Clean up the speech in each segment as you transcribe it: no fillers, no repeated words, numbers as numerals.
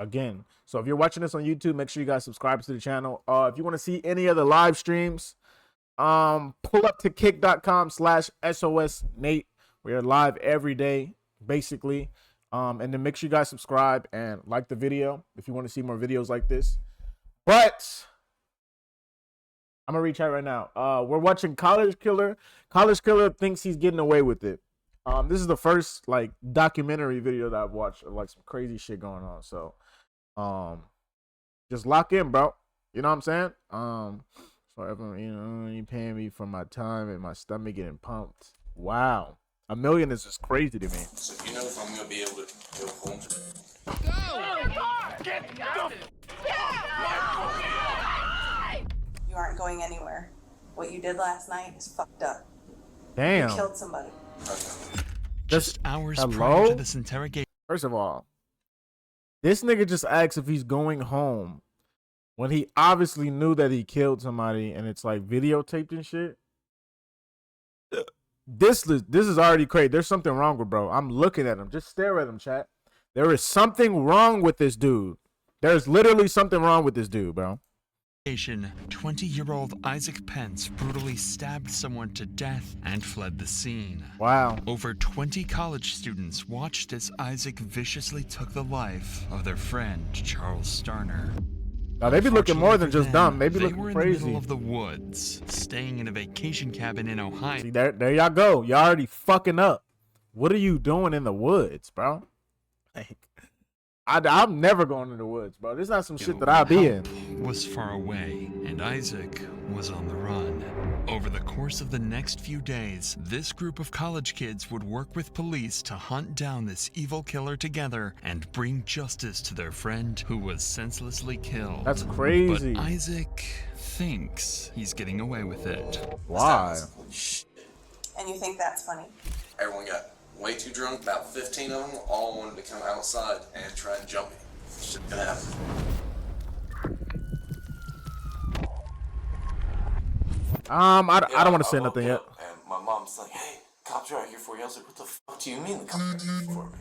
again. So if you're watching this on YouTube, make sure you guys subscribe to the channel. If you want to see any other live streams, pull up to kick.com/SOS Nate. We are live every day, basically. And then make sure you guys subscribe and like the video if you want to see more videos like this. But I'm gonna reach out right now. We're watching College Killer. College Killer thinks he's getting away with it. This is the first like documentary video that I've watched of like some crazy shit going on. So just lock in, bro. You know what I'm saying? So everyone, you know, you paying me for my time and my stomach getting pumped. Wow. $1 million is just crazy to me. So you know if I'm gonna be able to go home today? You aren't going anywhere. What you did last night is fucked up. Damn. You killed somebody. Just hours prior to this interrogation. First of all, this nigga just asked if he's going home when he obviously knew that he killed somebody and it's like videotaped and shit. This is already crazy. There's something wrong with bro. I'm looking at him. Just stare at him, chat. There is something wrong with this dude. There's literally something wrong with this dude, bro. 20-year-old Isaac Pence brutally stabbed someone to death and fled the scene. Wow. Over 20 college students watched as Isaac viciously took the life of their friend Charles Starner. Now they be looking more than just dumb. They be looking were in crazy. the middle of the woods, staying in a vacation cabin in Ohio. See, there y'all go. Y'all already fucking up. What are you doing in the woods, bro? Like, I'm never going in the woods, bro. This is not some shit that I'll be in. Was far away, and Isaac was on the run. Over the course of the next few days, this group of college kids would work with police to hunt down this evil killer together and bring justice to their friend who was senselessly killed. That's crazy. But Isaac thinks he's getting away with it. Why? And you think that's funny? Everyone got way too drunk, about 15 of them, all wanted to come outside and try and jump me. It's just gonna happen. I don't want to say nothing yet. And my mom's like, hey, cops are out here for you. I was like, what the fuck do you mean the cops are out here for me?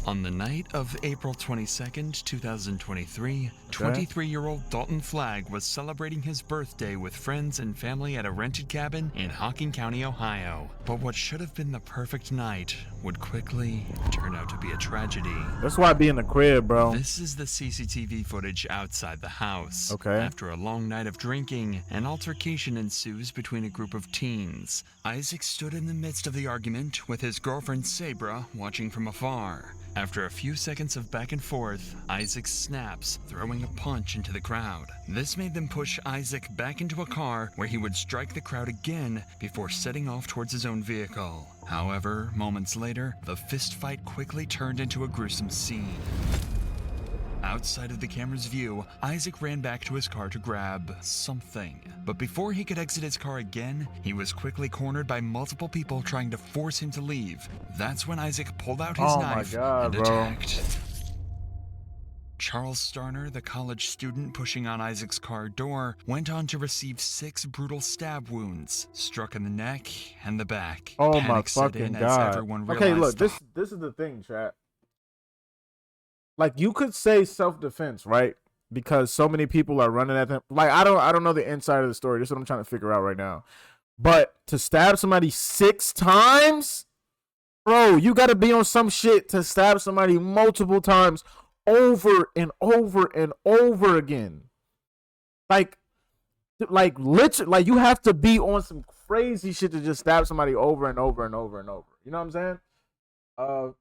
On the night of April 22nd, 2023, 23-year-old Dalton Flagg was celebrating his birthday with friends and family at a rented cabin in Hocking County, Ohio. But what should have been the perfect night would quickly turn out to be a tragedy. That's why I be in the crib, bro. This is the CCTV footage outside the house. Okay. After a long night of drinking, an altercation ensues between a group of teens. Isaac stood in the midst of the argument with his girlfriend Sabra watching from afar. After a few seconds of back and forth, Isaac snaps, throwing a punch into the crowd. This made them push Isaac back into a car where he would strike the crowd again before setting off towards his own vehicle. However, moments later, the fist fight quickly turned into a gruesome scene. Outside of the camera's view, Isaac ran back to his car to grab something. But before he could exit his car again, he was quickly cornered by multiple people trying to force him to leave. That's when Isaac pulled out his knife and attacked. Charles Starner, the college student pushing on Isaac's car door, went on to receive 6 brutal stab wounds, struck in the neck and the back. Oh Panic my set in fucking as god. everyone Okay, look, realized this is the thing, chat. Like, you could say self-defense, right? Because so many people are running at them. Like, I don't know the inside of the story. This is what I'm trying to figure out right now. But to stab somebody 6 times? Bro, you got to be on some shit to stab somebody multiple times over and over and over again. Like literally, like, you have to be on some crazy shit to just stab somebody over and over and over and over. You know what I'm saying?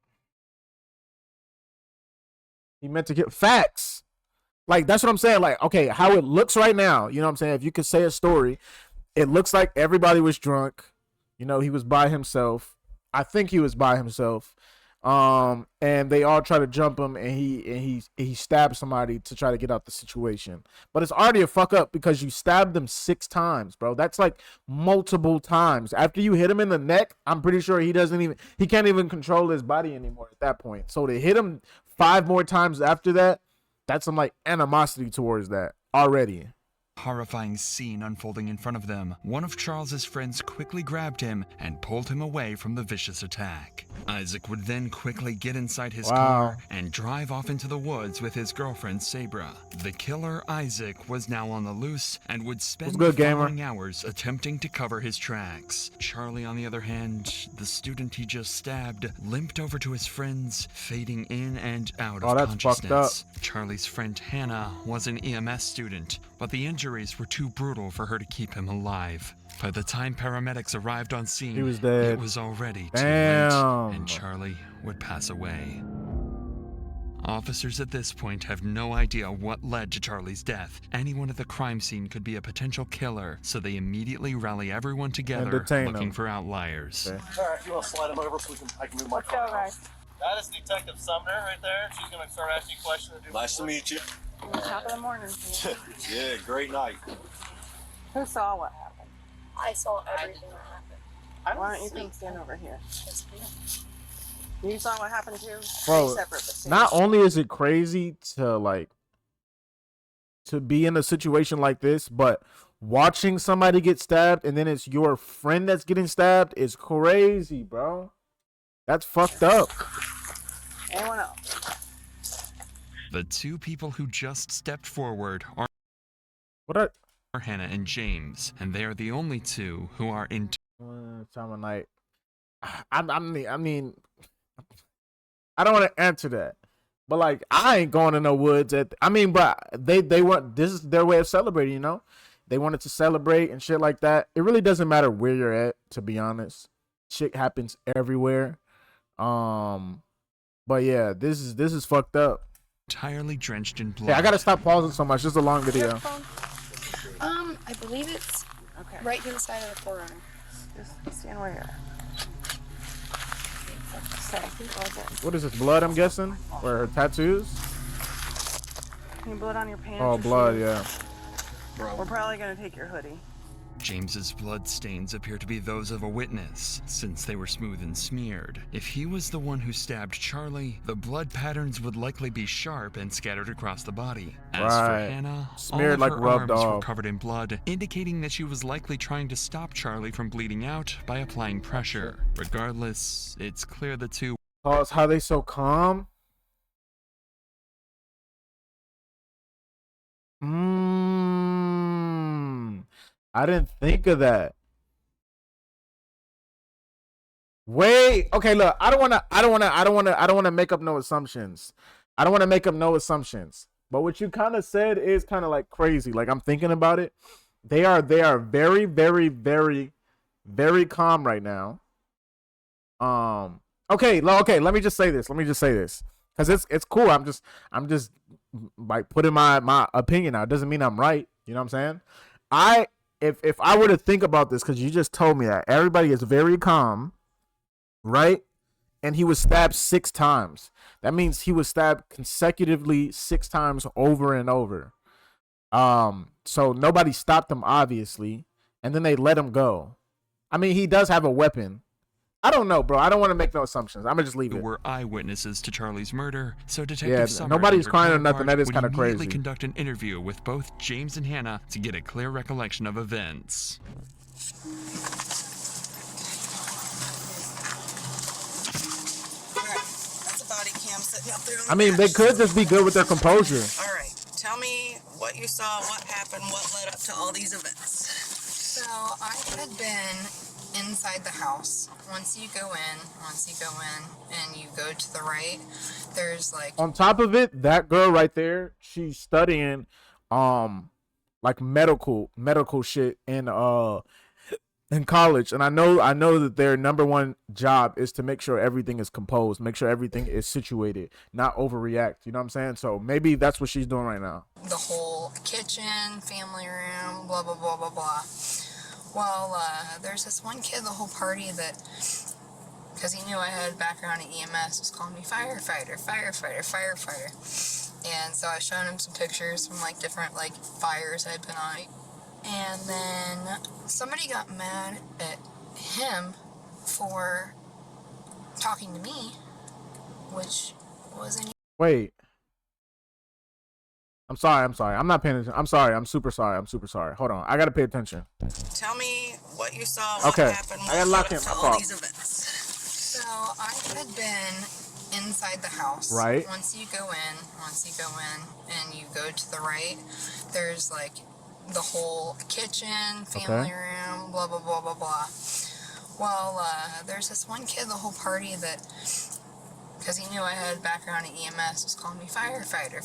He meant to get facts. Like, that's what I'm saying. Like, okay, how it looks right now, you know what I'm saying? If you could say a story, it looks like everybody was drunk. You know, he was by himself. I think he was by himself. And they all try to jump him, and he stabbed somebody to try to get out the situation. But it's already a fuck up because you stabbed them 6 times, bro. That's like multiple times. After you hit him in the neck, I'm pretty sure he can't even control his body anymore at that point. So to hit him 5 more times after that, that's some like animosity towards that already. Horrifying scene unfolding in front of them. One of Charles's friends quickly grabbed him and pulled him away from the vicious attack. Isaac would then quickly get inside his car and drive off into the woods with his girlfriend Sabra. The killer, Isaac, was now on the loose and would spend the following hours attempting to cover his tracks. Charlie, on the other hand, the student he just stabbed, limped over to his friends, fading in and out of consciousness. Charlie's friend Hannah was an EMS student, but the injuries were too brutal for her to keep him alive. By the time paramedics arrived on scene, he was dead. It was already too late, and Charlie would pass away. Officers at this point have no idea what led to Charlie's death. Anyone at the crime scene could be a potential killer, so they immediately rally everyone together looking for outliers. Okay. All right, you want to slide him over so I can move my car? Let's go, guys. That is Detective Sumner right there. She's going to start asking you questions. Nice to meet you. Top of the morning. Yeah, great night. Who saw what happened? I saw everything that happened. Why don't you come stand over here? You saw what happened too? Bro, not only is it crazy to be in a situation like this, but watching somebody get stabbed and then it's your friend that's getting stabbed is crazy, bro. That's fucked up. Anyone else? The two people who just stepped forward are Hannah and James, and they are the only two who are in time of night. I mean, I don't want to answer that, but like, I ain't going to no woods but they want, this is their way of celebrating, you know? They wanted to celebrate and shit like that. It really doesn't matter where you're at, to be honest. Shit happens everywhere. But yeah, this is fucked up. Entirely drenched in blood. Yeah, I gotta stop pausing so much. This is a long video. I believe it's right to the side of the forearm. Just stand where you're at. What is this, blood, I'm guessing? Or her tattoos? Any blood on your pants? Oh, blood, yeah. We're probably gonna take your hoodie. James's blood stains appear to be those of a witness, since they were smooth and smeared. If he was the one who stabbed Charlie, the blood patterns would likely be sharp and scattered across the body. As for Hannah, smeared all of like her rubbed arms were off. covered in blood, indicating that she was likely trying to stop Charlie from bleeding out by applying pressure. Regardless, it's clear the two Pause, how they so calm? I didn't think of that. Wait, okay, look, I don't wanna make up no assumptions. But what you kind of said is kind of like crazy. Like, I'm thinking about it. They are very, very, very, very calm right now. Okay, let me just say this. Because it's cool. I'm just like putting my opinion out. It doesn't mean I'm right. You know what I'm saying? If I were to think about this, because you just told me that everybody is very calm, right? And he was stabbed 6 times. That means he was stabbed consecutively 6 times over and over. So nobody stopped him, obviously, and then they let him go. I mean, he does have a weapon. I don't know, bro. I don't want to make no assumptions. I'm gonna just leave it. Were eyewitnesses to Charlie's murder, so Detective Sumner nobody's and her crying or nothing. That is would kind of immediately crazy. conduct an interview with both James and Hannah to get a clear recollection of events. That's a body cam sitting up there. I mean, they could just be good with their composure. All right, tell me what you saw, what happened, what led up to all these events. So I had been inside the house. Once you go in and you go to the right, there's like On top of it, that girl right there, she's studying like medical shit in college. And I know that their number one job is to make sure everything is composed, make sure everything is situated, not overreact. You know what I'm saying? So maybe that's what she's doing right now. the whole kitchen, family room, blah blah blah blah blah. Well, there's this one kid the whole party that, because he knew I had a background in EMS, was calling me firefighter. And so I showed him some pictures from like different like fires I'd been on. And then somebody got mad at him for talking to me, which wasn't. Wait. I'm sorry. I'm not paying attention. I'm sorry. I'm super sorry. Hold on. I gotta pay attention. Tell me what you saw, what Okay. happened, I gotta lock in. to My all fault. these events. So I had been inside the house. Right. Once you go in and you go to the right, there's like the whole kitchen, family room, blah, blah, blah, blah, blah. Well, there's this one kid the whole party that, because he knew I had a background in EMS, was calling me firefighter.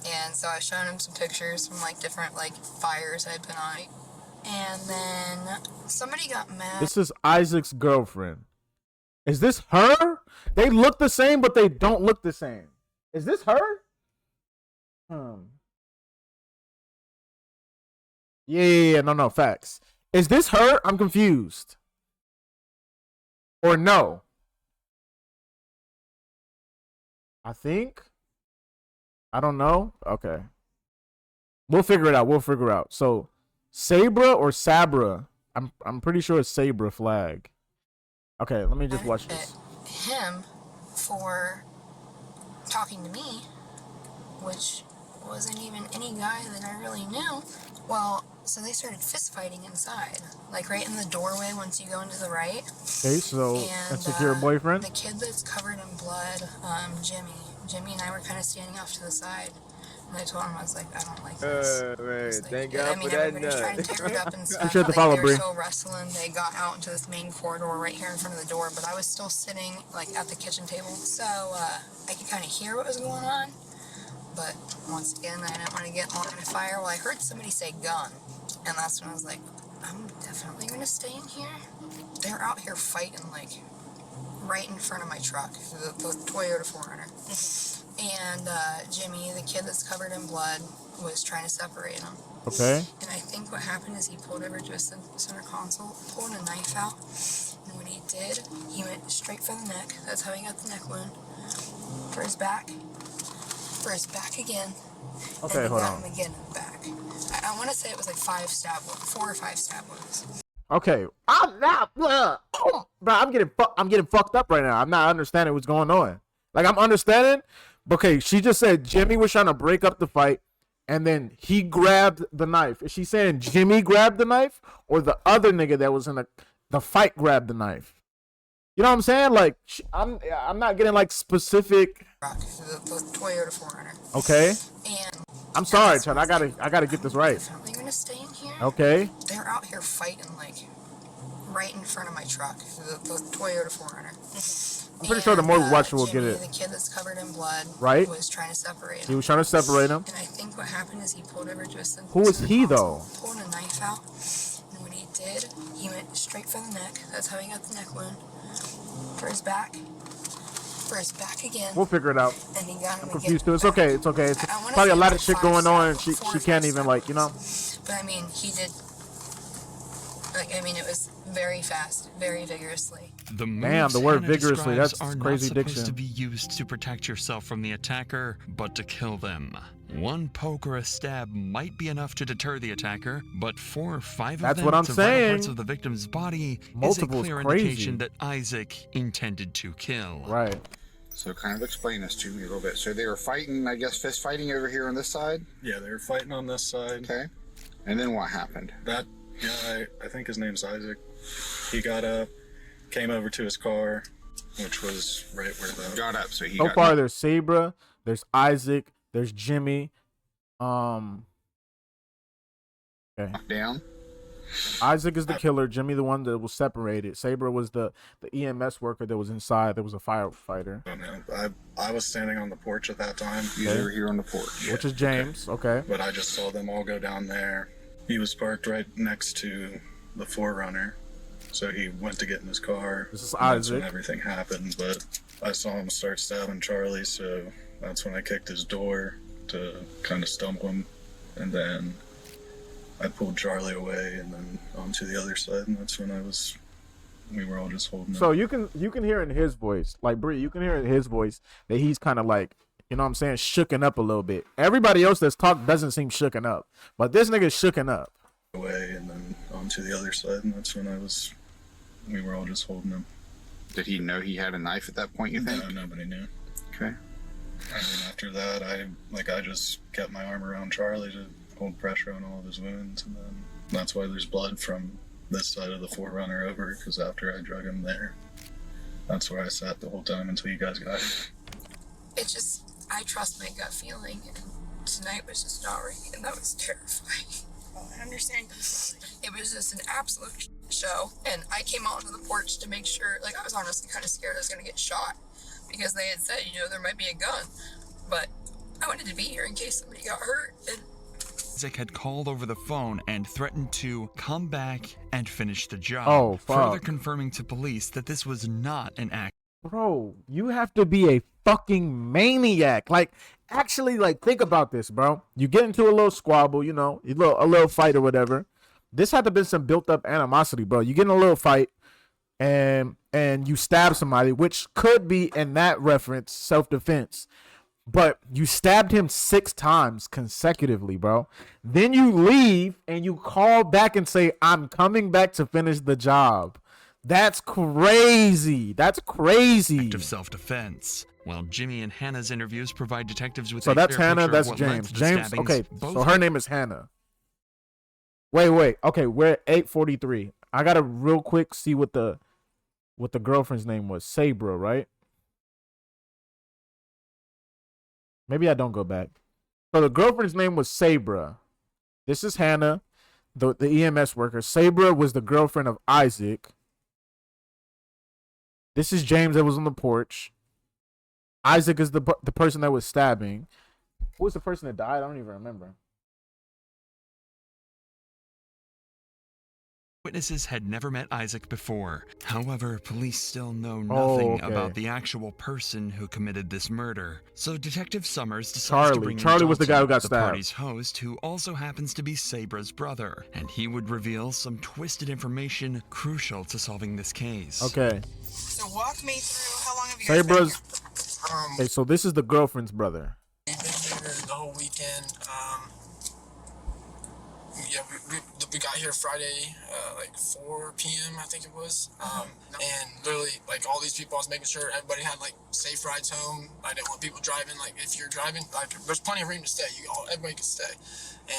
And so I showed him some pictures from like different like fires I'd been on. And then somebody got mad. This is Isaac's girlfriend. Is this her? They look the same, but they don't look the same. Is this her? Yeah. No, facts. Is this her? I'm confused. Or no? I think. I don't know. Okay. We'll figure it out. So, Sabra or Sabra? I'm pretty sure it's Sabra flag. Okay, let me just watch this. Him for talking to me, which wasn't even any guy that I really knew. Well, so they started fist fighting inside, like right in the doorway once you go into the right. Okay, so insecure boyfriend. The kid that's covered in blood, Jimmy and I were kind of standing off to the side. And I told him, I was like, I don't like this. Man, thank God for that everybody's trying to tear it up and stuff. sure to follow They were Bree. still wrestling. They got out into this main corridor right here in front of the door, but I was still sitting like at the kitchen table. So I could kind of hear what was going on. But once again, I didn't want to get in line of fire. Well, I heard somebody say gun. And that's when I was like, I'm definitely going to stay in here. They're out here fighting like right in front of my truck, the Toyota 4Runner. And Jimmy, the kid that's covered in blood, was trying to separate them. Okay. And I think what happened is he pulled over to a center console, pulled a knife out, and when he did, he went straight for the neck. That's how he got the neck wound. For his back again. Okay, and hold got on. him again in the back. I want to say it was like 4 or 5 stab wounds. Okay, I'm not. Bro, I'm getting fucked up right now. I'm not understanding what's going on. Like I'm understanding. Okay, she just said Jimmy was trying to break up the fight, and then he grabbed the knife. Is she saying Jimmy grabbed the knife, or the other nigga that was in the fight grabbed the knife? You know what I'm saying? Like I'm not getting like specific. The Toyota 4Runner. Okay. And I'm sorry, Chad. I gotta get this right. Definitely gonna stay in here. Okay. They're out here fighting like right in front of my truck, the Toyota 4Runner. I'm pretty sure the more we watch, we'll Jimmy, get it. The kid that's covered in blood, Right. was trying to separate He him. was trying to separate them. And I think what happened is he pulled over to a center Who is he, though? Pulled a knife out, and when he did, he went straight for the neck. That's how he got the neck wound. For his back again. We'll figure it out. And he got him I'm confused too. It's okay. It's okay. It's I wanna probably a say lot like of shit 5 going on, and stab- she 4 or can't 5 even stab like, you know. wounds. But I mean, he did. Like, I mean, it was very fast, very vigorously. The Damn, moves the word Hannah vigorously, describes that's are crazy not supposed diction. to be used to protect yourself from the attacker, but to kill them. One poke or a stab might be enough to deter the attacker, but 4 or 5 That's of what them I'm to vital parts saying. of the victim's body Multiple's is a clear crazy. indication that Isaac intended to kill. Right. So kind of explain this to me a little bit. So they were fighting, I guess, fist fighting over here on this side? Yeah, they were fighting on this side. Okay. And then what happened? That guy, I think his name's Isaac, he got up, came over to his car, which was right where the... Got up, so he So got... far, there's Sabra, there's Isaac, there's Jimmy. Okay. knocked down. Isaac is the killer. Jimmy, the one that was separated. Sabra was the EMS worker that was inside. There was a firefighter, I don't know. I was standing on the porch at that time, You were here on the porch. which is James. Okay. but I just saw them all go down there. He was parked right next to the 4Runner, so he went to get in his car. This is and that's when Isaac. everything happened, but I saw him start stabbing Charlie, so that's when I kicked his door to kind of stump him, and then I pulled Charlie away and then onto the other side, and that's when we were all just holding So him. you can hear in his voice, like Bree, you can hear in his voice that he's kind of like, you know what I'm saying, shooken up a little bit. Everybody else that's talked doesn't seem shooken up, but this nigga's shooken up. Away and then onto the other side, and that's when we were all just holding him. Did he know he had a knife at that point, you think? No, nobody knew. Okay. I mean, after that, I just kept my arm around Charlie to hold pressure on all of his wounds, and then that's why there's blood from this side of the 4Runner over, because after I drug him there, that's where I sat the whole time until you guys got here. I trust my gut feeling, and tonight was just not right, and that was terrifying. Oh, I understand completely. It was just an absolute show, and I came out onto the porch to make sure, like, I was honestly kind of scared I was going to get shot, because they had said, there might be a gun, but I wanted to be here in case somebody got hurt, and Isaac had called over the phone and threatened to come back and finish the job, Oh, fuck. further confirming to police that this was not an act. Bro, you have to be a fucking maniac. Like, actually, like, think about this, bro. You get into a little squabble, a little fight or whatever. This had to have been some built up animosity, bro. You get in a little fight and you stab somebody, which could be, in that reference, self-defense. But you stabbed him 6 times consecutively, bro. Then you leave and you call back and say, I'm coming back to finish the job. That's crazy. That's crazy. Act of self-defense. While Jimmy and Hannah's interviews provide detectives with So a that's clear Hannah, picture of that's what led James. to the James, stabbings, okay, both so her name is Hannah. Wait. Okay, we're at 8:43. I gotta real quick see what the girlfriend's name was. Sabra, right? Maybe I don't go back. So the girlfriend's name was Sabra. This is Hannah, the EMS worker. Sabra was the girlfriend of Isaac. This is James that was on the porch. Isaac is the person that was stabbing. Who was the person that died? I don't even remember. Witnesses had never met Isaac before. However, police still know nothing about the actual person who committed this murder. So Detective Summers decides to bring in Charlie was the guy who got the stabbed. party's host, who also happens to be Sabra's brother, and he would reveal some twisted information crucial to solving this case. Okay. So walk me through how long have you guys been Sabra's. here? Okay, so this is the girlfriend's brother. We've been here the whole weekend. Yeah, we got here Friday, like 4 p.m. I think it was. And literally, like, all these people, I was making sure everybody had like safe rides home. I didn't want people driving. Like, if you're driving, like, there's plenty of room to stay. Everybody can stay.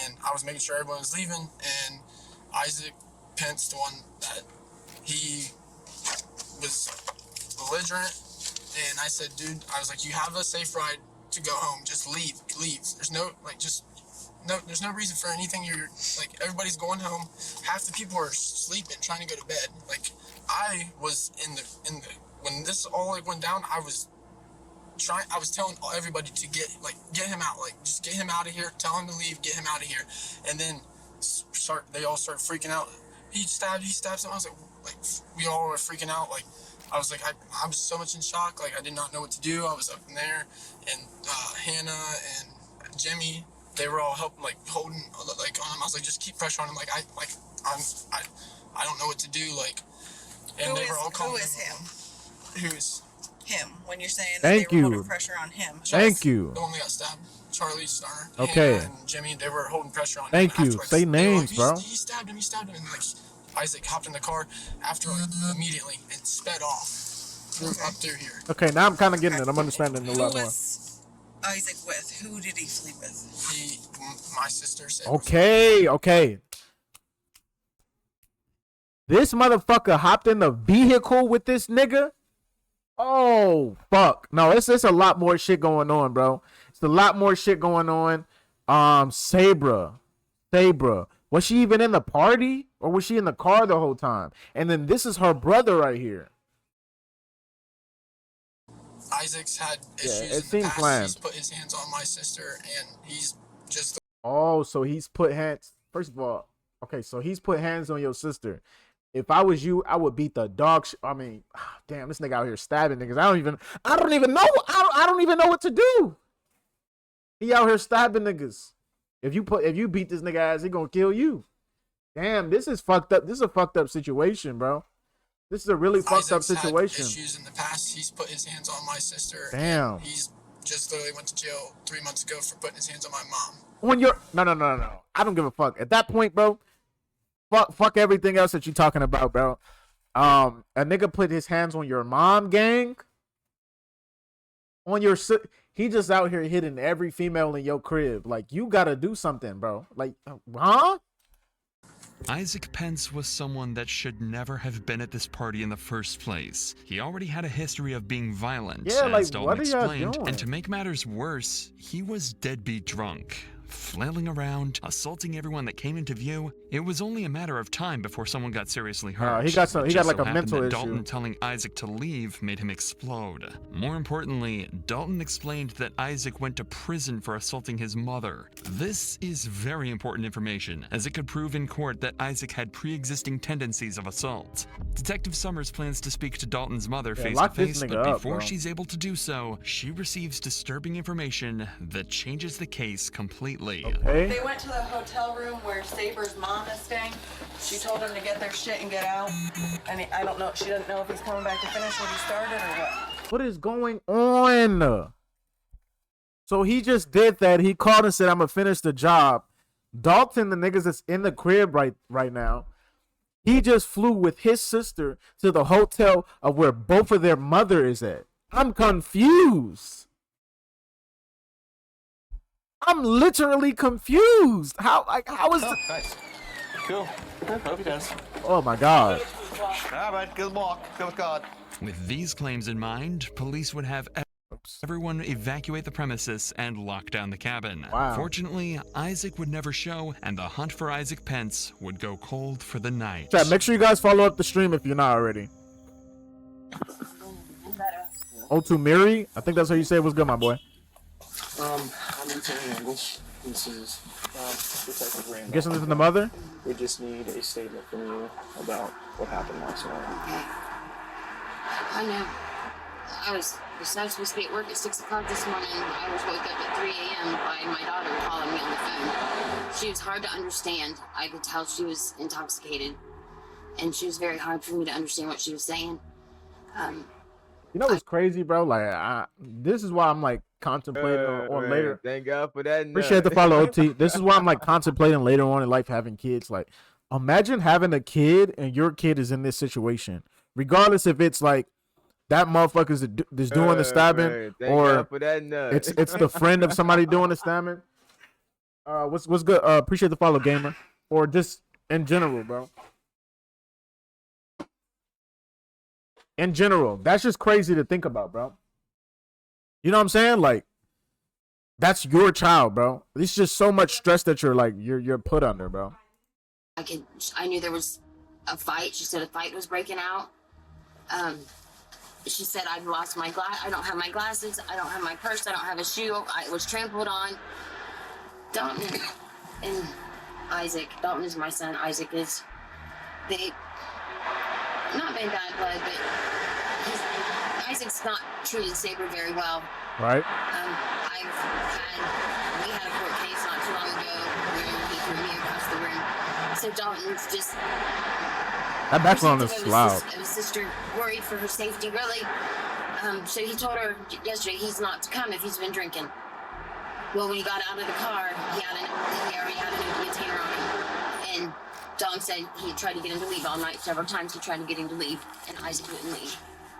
And I was making sure everyone was leaving. And Isaac Pence, the one that he was belligerent, and I said, dude, I was like, you have a safe ride to go home. Just leave. There's no, like, there's no reason for anything. You're like, everybody's going home. Half the people are sleeping, trying to go to bed. Like, I was in the when this all like went down, I was telling everybody to get him out. Like, just get him out of here. Tell him to leave. Get him out of here. And then they all start freaking out. He stabbed someone. I was like, we all were freaking out. Like, I was like, I was so much in shock. Like, I did not know what to do. I was up in there, and Hannah and Jimmy, they were all helping, like, holding, like, on him. I was like, just keep pressure on him. Like, I don't know what to do. Like, and they were all calling. Who is him? Who's Him. When you're saying that they were holding pressure on him. Thank you. the one that got stabbed? Charlie Starner. Okay. Hannah and Jimmy, they were holding pressure on him. Thank you. Afterwards, Say they were names, like, bro. He stabbed him. And, like, Isaac hopped in the car after immediately and sped off. Up through here. Okay, now I'm kind of getting it. I'm understanding a lot Who more. was Isaac with? Who did he flee with? My sister said. Okay. This motherfucker hopped in the vehicle with this nigga. Oh, fuck. No, it's a lot more shit going on, bro. It's a lot more shit going on. Sabra. Was she even in the party? Or was she in the car the whole time? And then this is her brother right here. Isaac's had issues it in the seems past. planned. He's put his hands on my sister, and he's just. Oh, so he's put hands. First of all, okay, so he's put hands on your sister. If I was you, I would beat the dog. I mean, damn, this nigga out here stabbing niggas. I don't even know. I don't even know what to do. He out here stabbing niggas. If you beat this nigga ass, he gonna kill you. Damn, this is fucked up. This is a fucked up situation, bro. This is a really fucked up situation. Had issues in the past. He's put his hands on my sister. Damn. He's just literally went to jail 3 months ago for putting his hands on my mom. When you're no. I don't give a fuck. At that point, bro, fuck everything else that you talking about, bro. A nigga put his hands on your mom, gang. on your he just out here hitting every female in your crib. Like, you gotta do something, bro. Like, huh? Isaac Pence was someone that should never have been at this party in the first place. He already had a history of being violent, Yeah, like, as Dalton what are y'all explained, doing? and to make matters worse, he was deadbeat drunk. Flailing around, assaulting everyone that came into view, it was only a matter of time before someone got seriously hurt. He got It like just a so happened mental that issue. Dalton telling Isaac to leave made him explode. More importantly, Dalton explained that Isaac went to prison for assaulting his mother. This is very important information, as it could prove in court that Isaac had pre-existing tendencies of assault. Detective Summers plans to speak to Dalton's mother face to lock this face, nigga but up, before bro. she's able to do so, she receives disturbing information that changes the case completely. Okay. They went to the hotel room where Saber's mom is staying. She told him to get their shit and get out. And I don't know, she doesn't know if he's coming back to finish what he started or what. What is going on? So he just did that. He called and said, I'm gonna finish the job. Dalton, the niggas that's in the crib right now, he just flew with his sister to the hotel of where both of their mother is at. I'm confused. I'm literally confused. How is it? Nice. Cool. Hope he does. Oh my God. All right, good luck. Good with God. With these claims in mind, police would have everyone evacuate the premises and lock down the cabin. Wow. Fortunately, Isaac would never show, and the hunt for Isaac Pence would go cold for the night. Chat, make sure you guys follow up the stream if you're not already. O2 Miri, I think that's how you say it was good, my boy. I'm Lieutenant English. This is Detective I'm Randall. guessing this is the mother? We just need a statement from you about what happened last night. Okay. I know. I was supposed to be at work at 6 o'clock this morning. I was woke up at 3 a.m. by my daughter calling me on the phone. She was hard to understand. I could tell she was intoxicated. And she was very hard for me to understand what she was saying. You know what's crazy, bro? Like, this is why I'm like contemplating on later. Thank God for that. Appreciate the follow, OT. This is why I'm like contemplating later on in life having kids. Like, imagine having a kid and your kid is in this situation, regardless if it's like that motherfucker's is doing the stabbing or it's the friend of somebody doing the stabbing. What's good? Appreciate the follow, gamer, or just in general, bro. In general, that's just crazy to think about, bro. You know what I'm saying? Like, that's your child, bro. It's just so much stress that you're put under, bro. I knew there was a fight. She said a fight was breaking out. She said I've lost my I don't have my glasses. I don't have my purse. I don't have a shoe. I was trampled on. Dalton and Isaac. Dalton is my son. Isaac is. They not been bad blood, but Isaac's not treated Saber very well. Right. We had a court case not too long ago where he threw me across the room. So Dalton's just. That background is loud. His sister worried for her safety, really. So he told her yesterday he's not to come if he's been drinking. Well, when he got out of the car, he already had an empty container on him. And Dalton said he tried to get him to leave all night. Several times he tried to get him to leave, and Isaac wouldn't leave.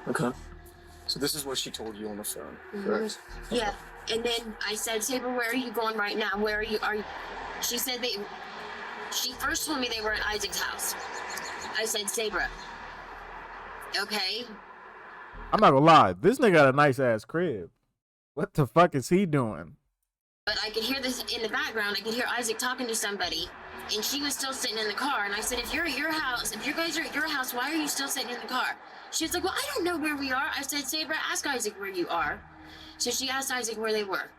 Okay. So this is what she told you on the phone, correct? Yeah. And then I said, Saber, where are you going right now? Where are you? She said she first told me they were at Isaac's house. I said, Saber. Okay. I'm not gonna lie. This nigga got a nice ass crib. What the fuck is he doing? But I could hear this in the background. I could hear Isaac talking to somebody. And she was still sitting in the car. And I said, if you're at your house, if you guys are at your house, why are you still sitting in the car? She was like, well, I don't know where we are. I said, Saber, ask Isaac where you are. So she asked Isaac where they were.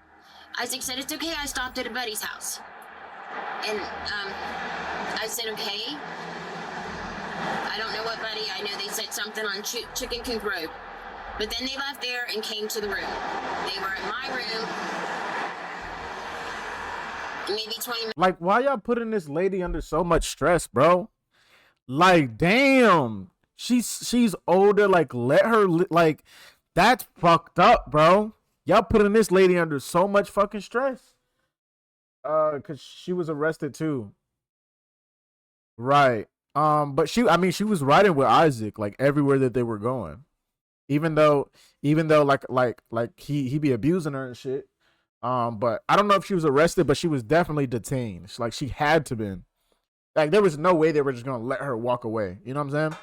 Isaac said, it's okay. I stopped at a buddy's house. And I said, okay. I don't know what buddy. I know they said something on Chicken Coop Road. But then they left there and came to the room. They were in my room. Maybe 20 minutes. Like, why y'all putting this lady under so much stress, bro? Like, damn. She's older. Like, let her like, that's fucked up, bro. Y'all putting this lady under so much fucking stress. Cause she was arrested too. Right. But she was riding with Isaac like everywhere that they were going. even though like he be abusing her and shit. But I don't know if she was arrested, but she was definitely detained. Like she had to been. Like there was no way they were just gonna let her walk away. You know what I'm saying?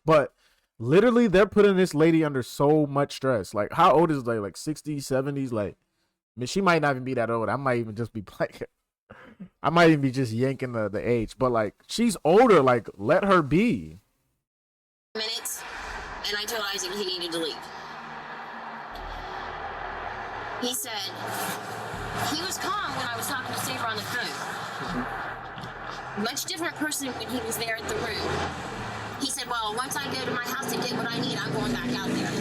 But literally, they're putting this lady under so much stress. Like, how old is they? Like 60s, 70s? Like, I mean, she might not even be that old. I might even just be like, I might even be just yanking the age. But like, she's older. Like, let her be. Minutes, and I told Isaac he needed to leave. He said he was calm when I was talking to Saber on the phone. Much different person when he was there at the room. He said, well, once I go to my house to get what I need, I'm going back out there.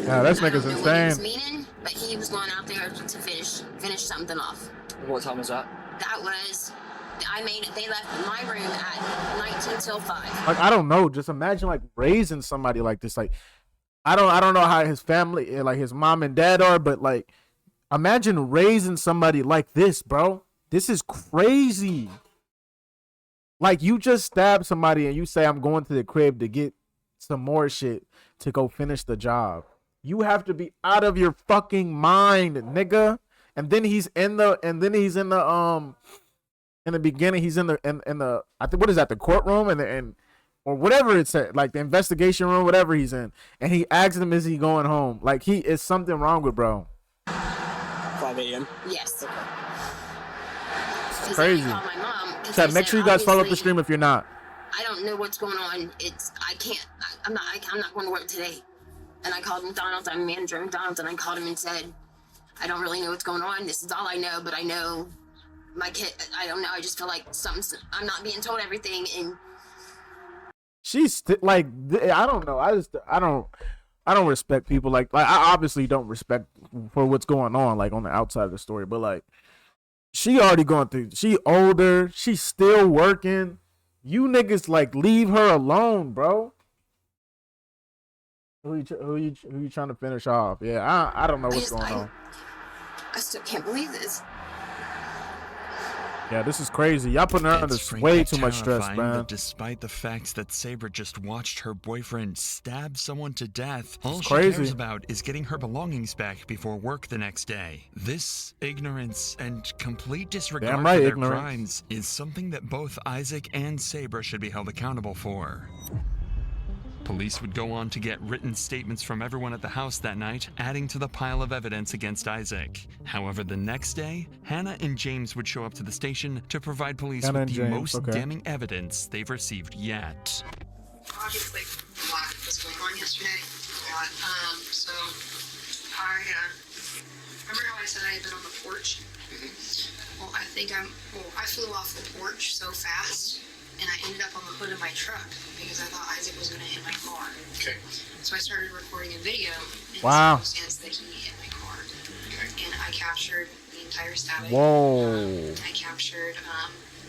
Yeah, this nigga's I don't know what he was insane. meaning, but he was going out there to finish something off. What time was that? That was, they left my room at 19 till 5. Like, I don't know. Just imagine like raising somebody like this. Like, I don't know how his family, like his mom and dad are, but like, imagine raising somebody like this, bro. This is crazy. Like, you just stab somebody and you say, I'm going to the crib to get some more shit to go finish the job. You have to be out of your fucking mind, nigga. And then he's in the beginning, he's in the I think, what is that, the courtroom and or whatever it's at, like the investigation room, whatever he's in. And he asks him, is he going home? Like, he is something wrong with bro. 5 a.m. Yes. It's crazy. Called my mom, Chat, make sure you guys follow up the stream if you're not. I don't know what's going on. I'm not going to work today. And I called McDonald's. I'm a manager at McDonald's, and I called him and said, I don't really know what's going on. This is all I know, but I know my kid. I don't know. I just feel like I'm not being told everything, and She's like, I don't know. I don't respect people like I obviously don't respect for what's going on like on the outside of the story, but like, she already going through. She older. She's still working. You niggas like leave her alone, bro. Who you trying to finish off? Yeah, I don't know what's going on. I still can't believe this. Yeah, this is crazy. Y'all putting her under It's way frankly too much stress, terrifying man. that despite the fact that Saber just watched her boyfriend stab someone to death, all she crazy. cares about is getting her belongings back before work the next day. This ignorance and complete disregard Damn right, for their ignorance. crimes is something that both Isaac and Saber should be held accountable for. Police would go on to get written statements from everyone at the house that night, adding to the pile of evidence against Isaac. However, the next day, Hannah and James would show up to the station to provide police Hannah with and the James, most okay. damning evidence they've received yet. Obviously, a lot was going on yesterday. So I remember how I said I had been on the porch? Well, I flew off the porch so fast, and I ended up on the hood of my truck because I thought Isaac was going to hit my car. Okay. So I started recording a video in Wow. the circumstance that he hit my car. And I captured the entire stabbing. Whoa. I captured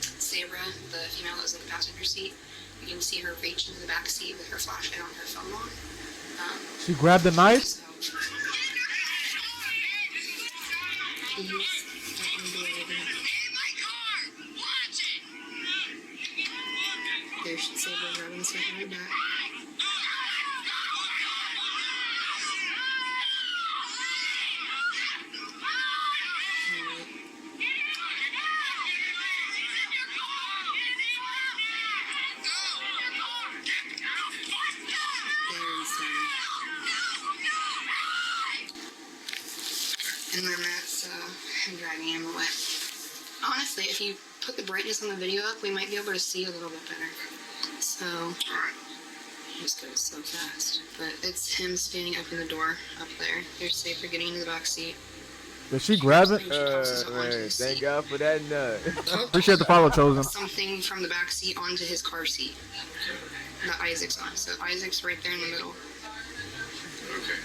Sabra, the female that was in the passenger seat. You can see her reach into the back seat with her flashlight on her phone on. She grabbed the knife. So, he's unbelievable. There's Sabra grabbing something right back. And then that's him dragging him away. Honestly, if you put the brightness on the video up, we might be able to see a little bit better. So, he just goes so fast. But it's him standing up in the door up there. There's Saber getting into the back seat. Did she grab it? Thank God for that nut. Appreciate the follow, Chosen. Something from the back seat onto his car seat that Isaac's on. So Isaac's right there in the middle. Okay.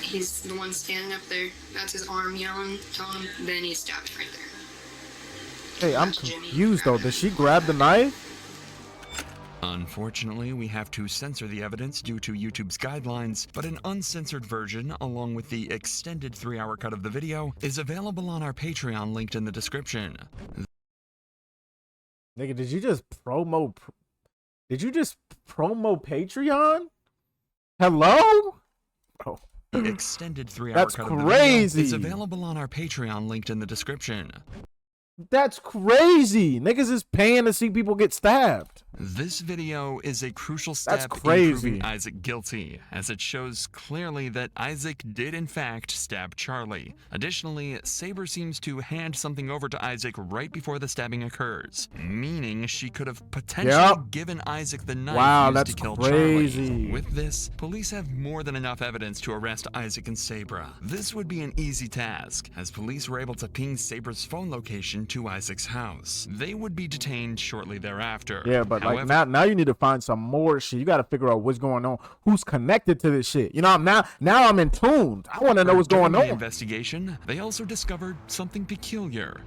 He's the one standing up there. That's his arm yelling, telling him. Then he's stabbed right there. Hey, I'm confused though. Did she grab the knife? Unfortunately, we have to censor the evidence due to YouTube's guidelines, but an uncensored version, along with the extended 3-hour cut of the video, is available on our Patreon linked in the description. Nigga, did you just promo Did you just promo Patreon? Hello? Oh. The extended 3-hour That's cut of the crazy. video is available on our Patreon, linked in the description. That's crazy. Niggas is paying to see people get stabbed. This video is a crucial step That's in crazy. proving Isaac guilty, as it shows clearly that Isaac did in fact stab Charlie. Additionally, Saber seems to hand something over to Isaac right before the stabbing occurs, meaning she could have potentially given Isaac the knife used to kill crazy. Charlie. With this, police have more than enough evidence to arrest Isaac and Sabra. This would be an easy task, as police were able to ping Sabra's phone location to Isaac's house. They would be detained shortly thereafter. Yeah, but However, like now you need to find some more shit. You got to figure out what's going on. Who's connected to this shit? You know, now I'm in tuned. I want to know what's during going the on. investigation, they also discovered something peculiar.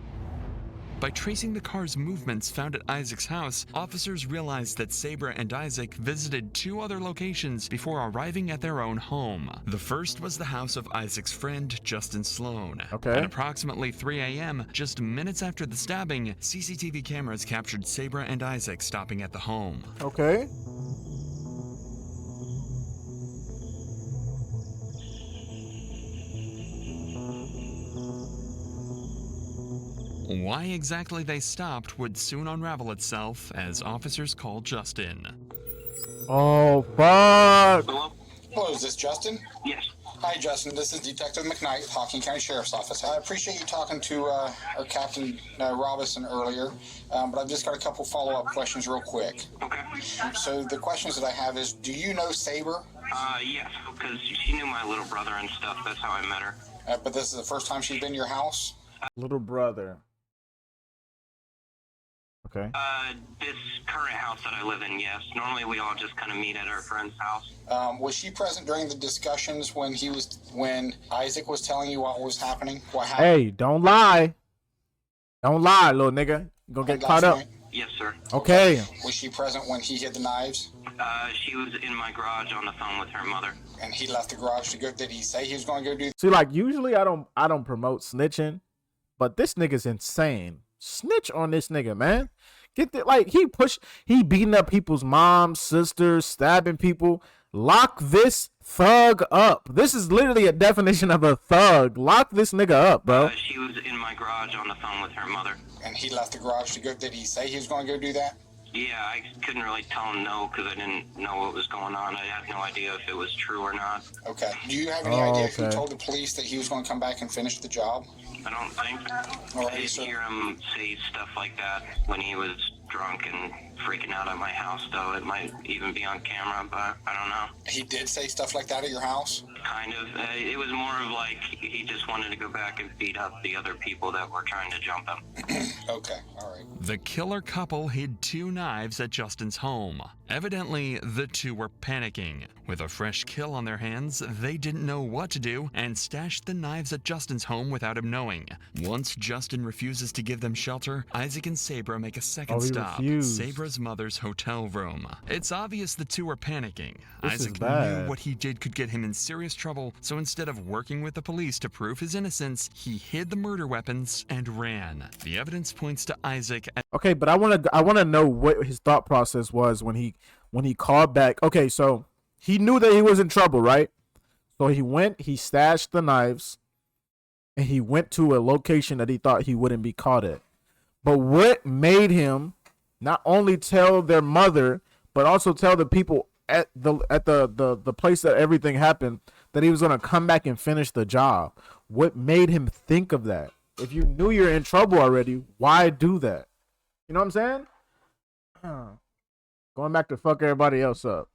By tracing the car's movements found at Isaac's house, officers realized that Sabra and Isaac visited 2 other locations before arriving at their own home. The first was the house of Isaac's friend, Justin Sloan. Okay. At approximately 3 a.m., just minutes after the stabbing, CCTV cameras captured Sabra and Isaac stopping at the home. Okay. Why exactly they stopped would soon unravel itself as officers called Justin. Oh, fuck. Hello, is this Justin? Yes. Hi, Justin. This is Detective McKnight, Hocking County Sheriff's Office. I appreciate you talking to our Captain Robinson earlier, but I've just got a couple follow-up questions real quick. Okay. So the questions that I have is, do you know Saber? Yes, because she knew my little brother and stuff. That's how I met her. But this is the first time she's been to your house? Little brother. Okay. This current house that I live in, yes. Normally we all just kind of meet at our friend's house. Was she present during the discussions when Isaac was telling you what was happening? What happened? Hey, don't lie. Don't lie, little nigga. You gonna get caught up. Yes, sir. Okay. Was she present when he hid the knives? She was in my garage on the phone with her mother. And he left the garage to go. Did he say he was going to go do? See, like usually I don't promote snitching, but this nigga's insane. Snitch on this nigga, man. Get the like he beating up people's moms, sisters, stabbing people. Lock this thug up. This is literally a definition of a thug. Lock this nigga up, bro. She was in my garage on the phone with her mother. And he left the garage to go. Did he say he was going to go do that? Yeah, I couldn't really tell him no because I didn't know what was going on. I had no idea if it was true or not. Okay. Do you have any idea who told the police that he was going to come back and finish the job? I don't think. I did hear him say stuff like that when he was drunk and freaking out at my house, though. It might even be on camera, but I don't know. He did say stuff like that at your house? Kind of. It was more of like he just wanted to go back and beat up the other people that were trying to jump him. Okay, all right. The killer couple hid 2 knives at Justin's home. Evidently, the 2 were panicking. With a fresh kill on their hands, they didn't know what to do and stashed the knives at Justin's home without him knowing. Once Justin refuses to give them shelter, Isaac and Sabra make a second stop, Sabra's mother's hotel room. It's obvious the 2 were panicking. Isaac knew what he did could get him in serious trouble, so instead of working with the police to prove his innocence, he hid the murder weapons and ran. The evidence points to Isaac. Okay, but I want to know what his thought process was when he called back. Okay, so he knew that he was in trouble, right? So he stashed the knives, and he went to a location that he thought he wouldn't be caught at. But what made him not only tell their mother, but also tell the people at the place that everything happened that he was gonna come back and finish the job? What made him think of that? If you knew you're in trouble already, why do that? You know what I'm saying? Going back to fuck everybody else up.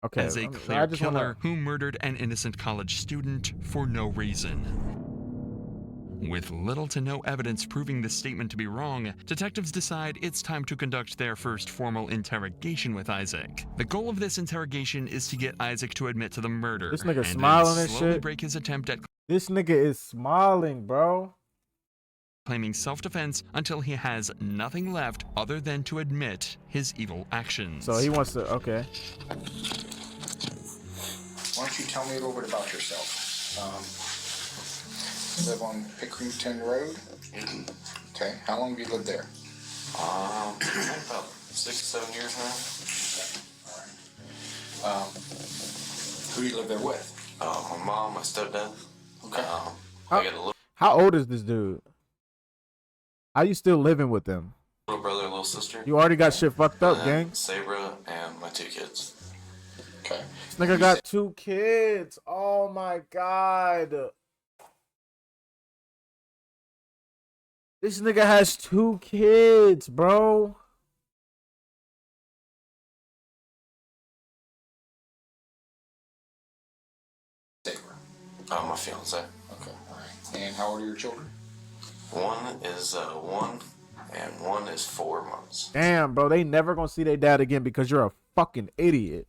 Okay. As a clear killer who murdered an innocent college student for no reason. With little to no evidence proving this statement to be wrong, detectives decide it's time to conduct their first formal interrogation with Isaac. The goal of this interrogation is to get Isaac to admit to the murder. This nigga smiling and slowly shit. break his attempt at This nigga is smiling, bro. Claiming self-defense until he has nothing left other than to admit his evil actions. So he wants to, okay. Why don't you tell me a little bit about yourself? You live on Pickerington Road? Okay, how long have you lived there? About 6-7 years now. Who do you live there with? My mom, my stepdad. Okay. I got a How old is this dude? How you still living with them? little brother, little sister. You already got shit fucked up, and gang. Sabra and my 2 kids. Okay. This nigga got 2 kids. Oh my god. This nigga has 2 kids, bro. Sabra. My fiance. Okay. All right. And how old are your children? One is 1, and one is 4 months. Damn, bro. They never gonna see their dad again because you're a fucking idiot.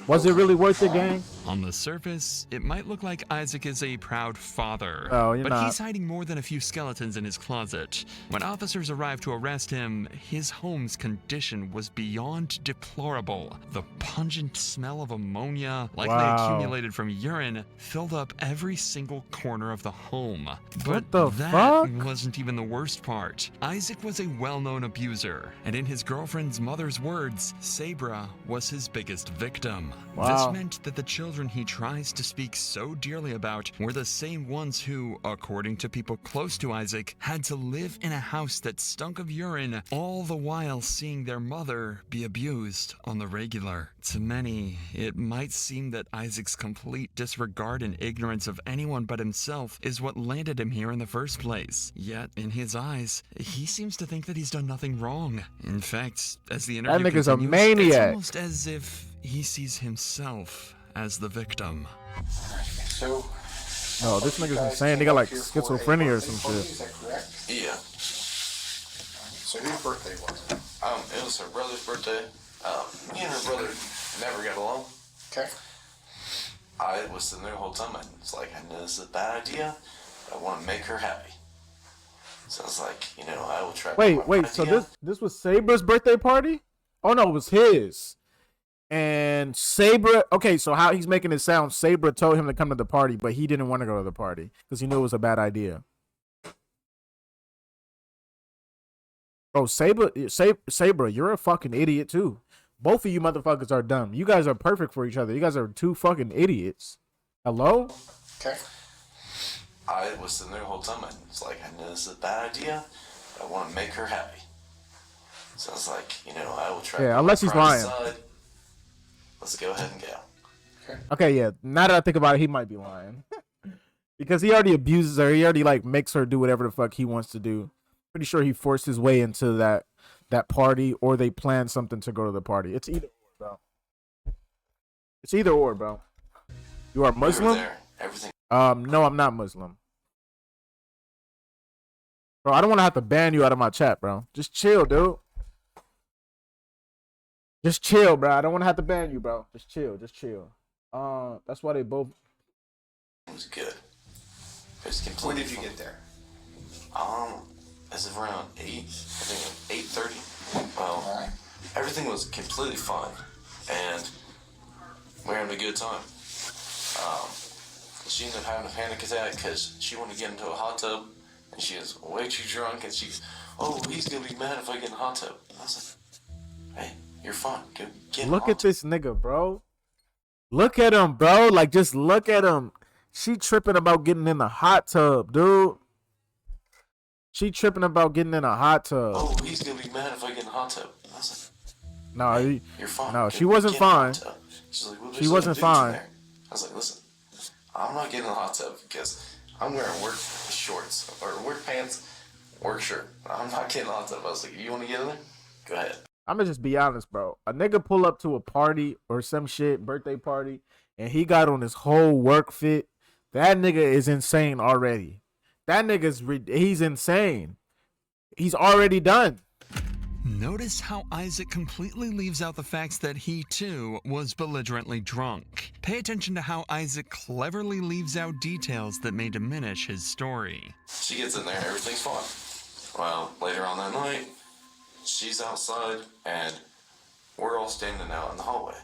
Was it really worth it, gang? On the surface, it might look like Isaac is a proud father, Oh, you're but not. he's hiding more than a few skeletons in his closet. When officers arrived to arrest him, his home's condition was beyond deplorable. The pungent smell of ammonia, likely Wow. accumulated from urine, filled up every single corner of the home. But the that fuck? wasn't even the worst part. Isaac was a well-known abuser, and in his girlfriend's mother's words, Sabra was his biggest victim. Wow. This meant that the children he tries to speak so dearly about were the same ones who, according to people close to Isaac, had to live in a house that stunk of urine, all the while seeing their mother be abused on the regular. To many, it might seem that Isaac's complete disregard and ignorance of anyone but himself is what landed him here in the first place. Yet, in his eyes, he seems to think that he's done nothing wrong. In fact, as the interview nigga's a continues, maniac. it's almost as if he sees himself as the victim. So. No, this nigga's insane. They got like schizophrenia or some shit. Is that correct? Yeah. So whose birthday was it? It was her brother's birthday. Me and her brother never got along. Okay. I was sitting there the whole time. I was like, I know this is a bad idea, but I want to make her happy. So I was like, I will try. Wait. So this was Sabra's birthday party? Oh no, it was his. And Sabra, okay, so how he's making it sound, Sabra told him to come to the party, but he didn't want to go to the party because he knew it was a bad idea. Bro, Sabra, you're a fucking idiot too. Both of you motherfuckers are dumb. You guys are perfect for each other. You guys are 2 fucking idiots. Hello? Okay. I was sitting there the whole time. I was like, I know this is a bad idea, but I want to make her happy. So I was like, I will try. Yeah, unless he's lying. Let's go ahead and go. Okay, yeah. Now that I think about it, he might be lying. Because he already abuses her. He already like makes her do whatever the fuck he wants to do. Pretty sure he forced his way into that party, or they planned something to go to the party. It's either or, bro. It's either or, bro. You are Muslim? There, everything. No, I'm not Muslim. Bro, I don't want to have to ban you out of my chat, bro. Just chill, dude. Just chill, bro. I don't want to have to ban you, bro. Just chill. That's why they both. It was good. It was When completely did you fun. get there? As of around 8, I think 8:30. Well, Alright. everything was completely fine, and we're having a good time. She ended up having a panic attack because she wanted to get into a hot tub, and she was way too drunk, and she's, oh, he's gonna be mad if I get in a hot tub. And I was like, hey, you're fine. Go get in the Look hot at this nigga, bro. Look at him, bro. Like, just look at him. She tripping about getting in the hot tub, dude. She tripping about getting in a hot tub. Oh, he's gonna be mad if I get in a hot tub. And I was like, No, you're fine. No, Go she wasn't get in the hot fine. tub. She's like, well, She there's wasn't other dudes in fine. there. I was like, listen, I'm not getting in the hot tub because I'm wearing work shorts or work pants, work shirt. I'm not getting in the hot tub. I was like, you want to get in there? Go ahead. I'm gonna just be honest, bro. A nigga pull up to a party or some shit, birthday party, and he got on his whole work fit. That nigga is insane already. That nigga's he's insane. He's already done. Notice how Isaac completely leaves out the facts that he, too, was belligerently drunk. Pay attention to how Isaac cleverly leaves out details that may diminish his story. She gets in there, everything's fine. Well, later on that night, she's outside, and we're all standing out in the hallway.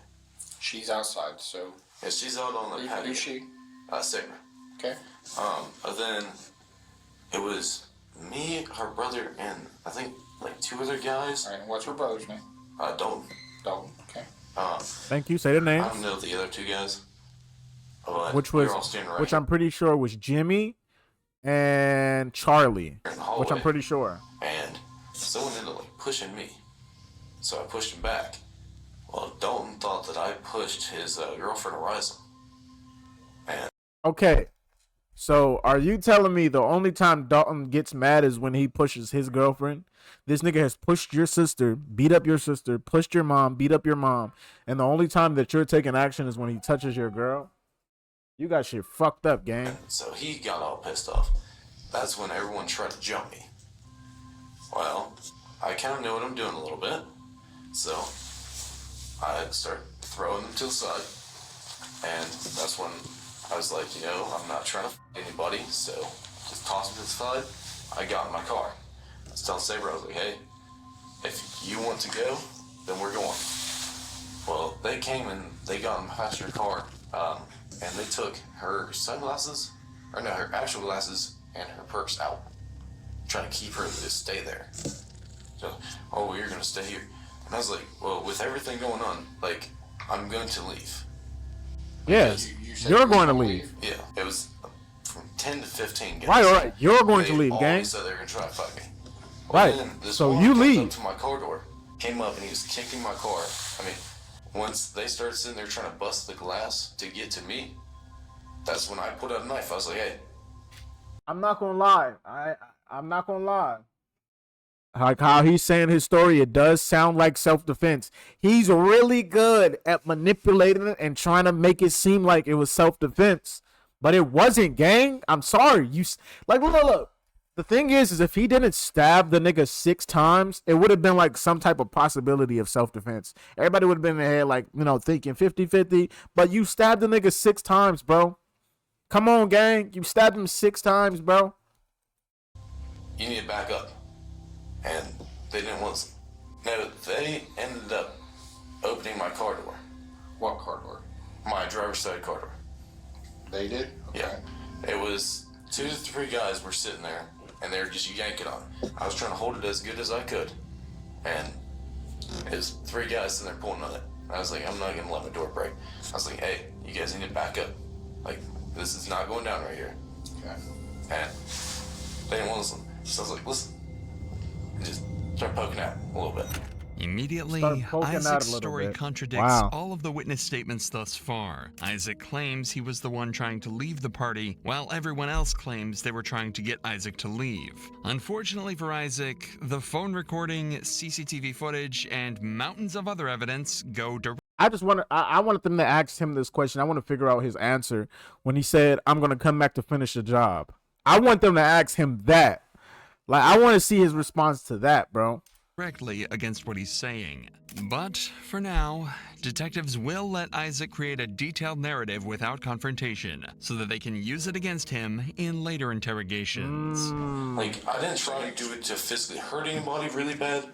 She's outside, so. Yeah, she's out on the patio. Who's she? Sigma. Okay. But then it was me, her brother, and I think like 2 other guys. Alright, and what's her brother's name? Dalton. Dalton, okay. Thank you. Say the I names. don't know the other two guys, but Which we was, were all standing right which here I'm pretty sure was Jimmy and Charlie, in the which hallway, I'm pretty sure. and someone ended up like pushing me, so I pushed him back. Well, Dalton thought that I pushed his girlfriend Ariza, and Okay, so are you telling me the only time Dalton gets mad is when he pushes his girlfriend? This nigga has pushed your sister, beat up your sister, pushed your mom, beat up your mom, and the only time that you're taking action is when he touches your girl? You got shit fucked up, gang. so he got all pissed off. That's when everyone tried to jump me. Well, I kind of know what I'm doing a little bit, so I start throwing them to the side, and that's when I was like, I'm not trying to f anybody, so just toss them to the side. I got in my car. I was telling Saber, I was like, hey, if you want to go, then we're going. Well, they came and they got in the passenger car, and they took her sunglasses, or no, her actual glasses and her purse out, trying to keep her to just stay there. So, oh, well, you're gonna stay here. And I was like, well, with everything going on, like, I'm going to leave. Yeah, you're going to leave. Yeah, it was from 10 to 15 guys. Right. You're going to They leave, all gang. said they were gonna try to fight me. Well, Right. then this So one you comes leave. up to my car door, came up and he was kicking my car. I mean, once they started sitting there trying to bust the glass to get to me, that's when I put out a knife. I was like, hey, I'm not gonna lie. I'm not gonna lie. Like how he's saying his story, it does sound like self-defense. He's really good at manipulating it and trying to make it seem like it was self-defense, but it wasn't, gang. I'm sorry. Look. The thing is if he didn't stab the nigga 6 times, it would have been like some type of possibility of self-defense. Everybody would have been in their head like, thinking 50-50, but you stabbed the nigga 6 times, bro. Come on, gang. You stabbed him 6 times, bro. you need to back up. And they didn't listen. No, they ended up opening my car door. What car door? My driver's side car door. They did? Okay. Yeah. It was 2 to 3 guys were sitting there, and they were just yanking on it. I was trying to hold it as good as I could, and it was 3 guys sitting there pulling on it. I was like, I'm not gonna let my door break. I was like, hey, you guys need to back up. Like, this is not going down right here. Okay. And they didn't want to listen. So I was like, listen. And just start poking out a little bit. Immediately, Start poking out a Isaac's little story bit. contradicts Wow. all of the witness statements thus far. Isaac claims he was the one trying to leave the party, while everyone else claims they were trying to get Isaac to leave. Unfortunately for Isaac, the phone recording, CCTV footage, and mountains of other evidence go directly. I wanted them to ask him this question. I want to figure out his answer when he said, I'm going to come back to finish the job. I want them to ask him that. Like, I want to see his response to that, bro. Directly against what he's saying. But for now, detectives will let Isaac create a detailed narrative without confrontation, so that they can use it against him in later interrogations. Like, I didn't try to do it to physically hurt anybody really bad,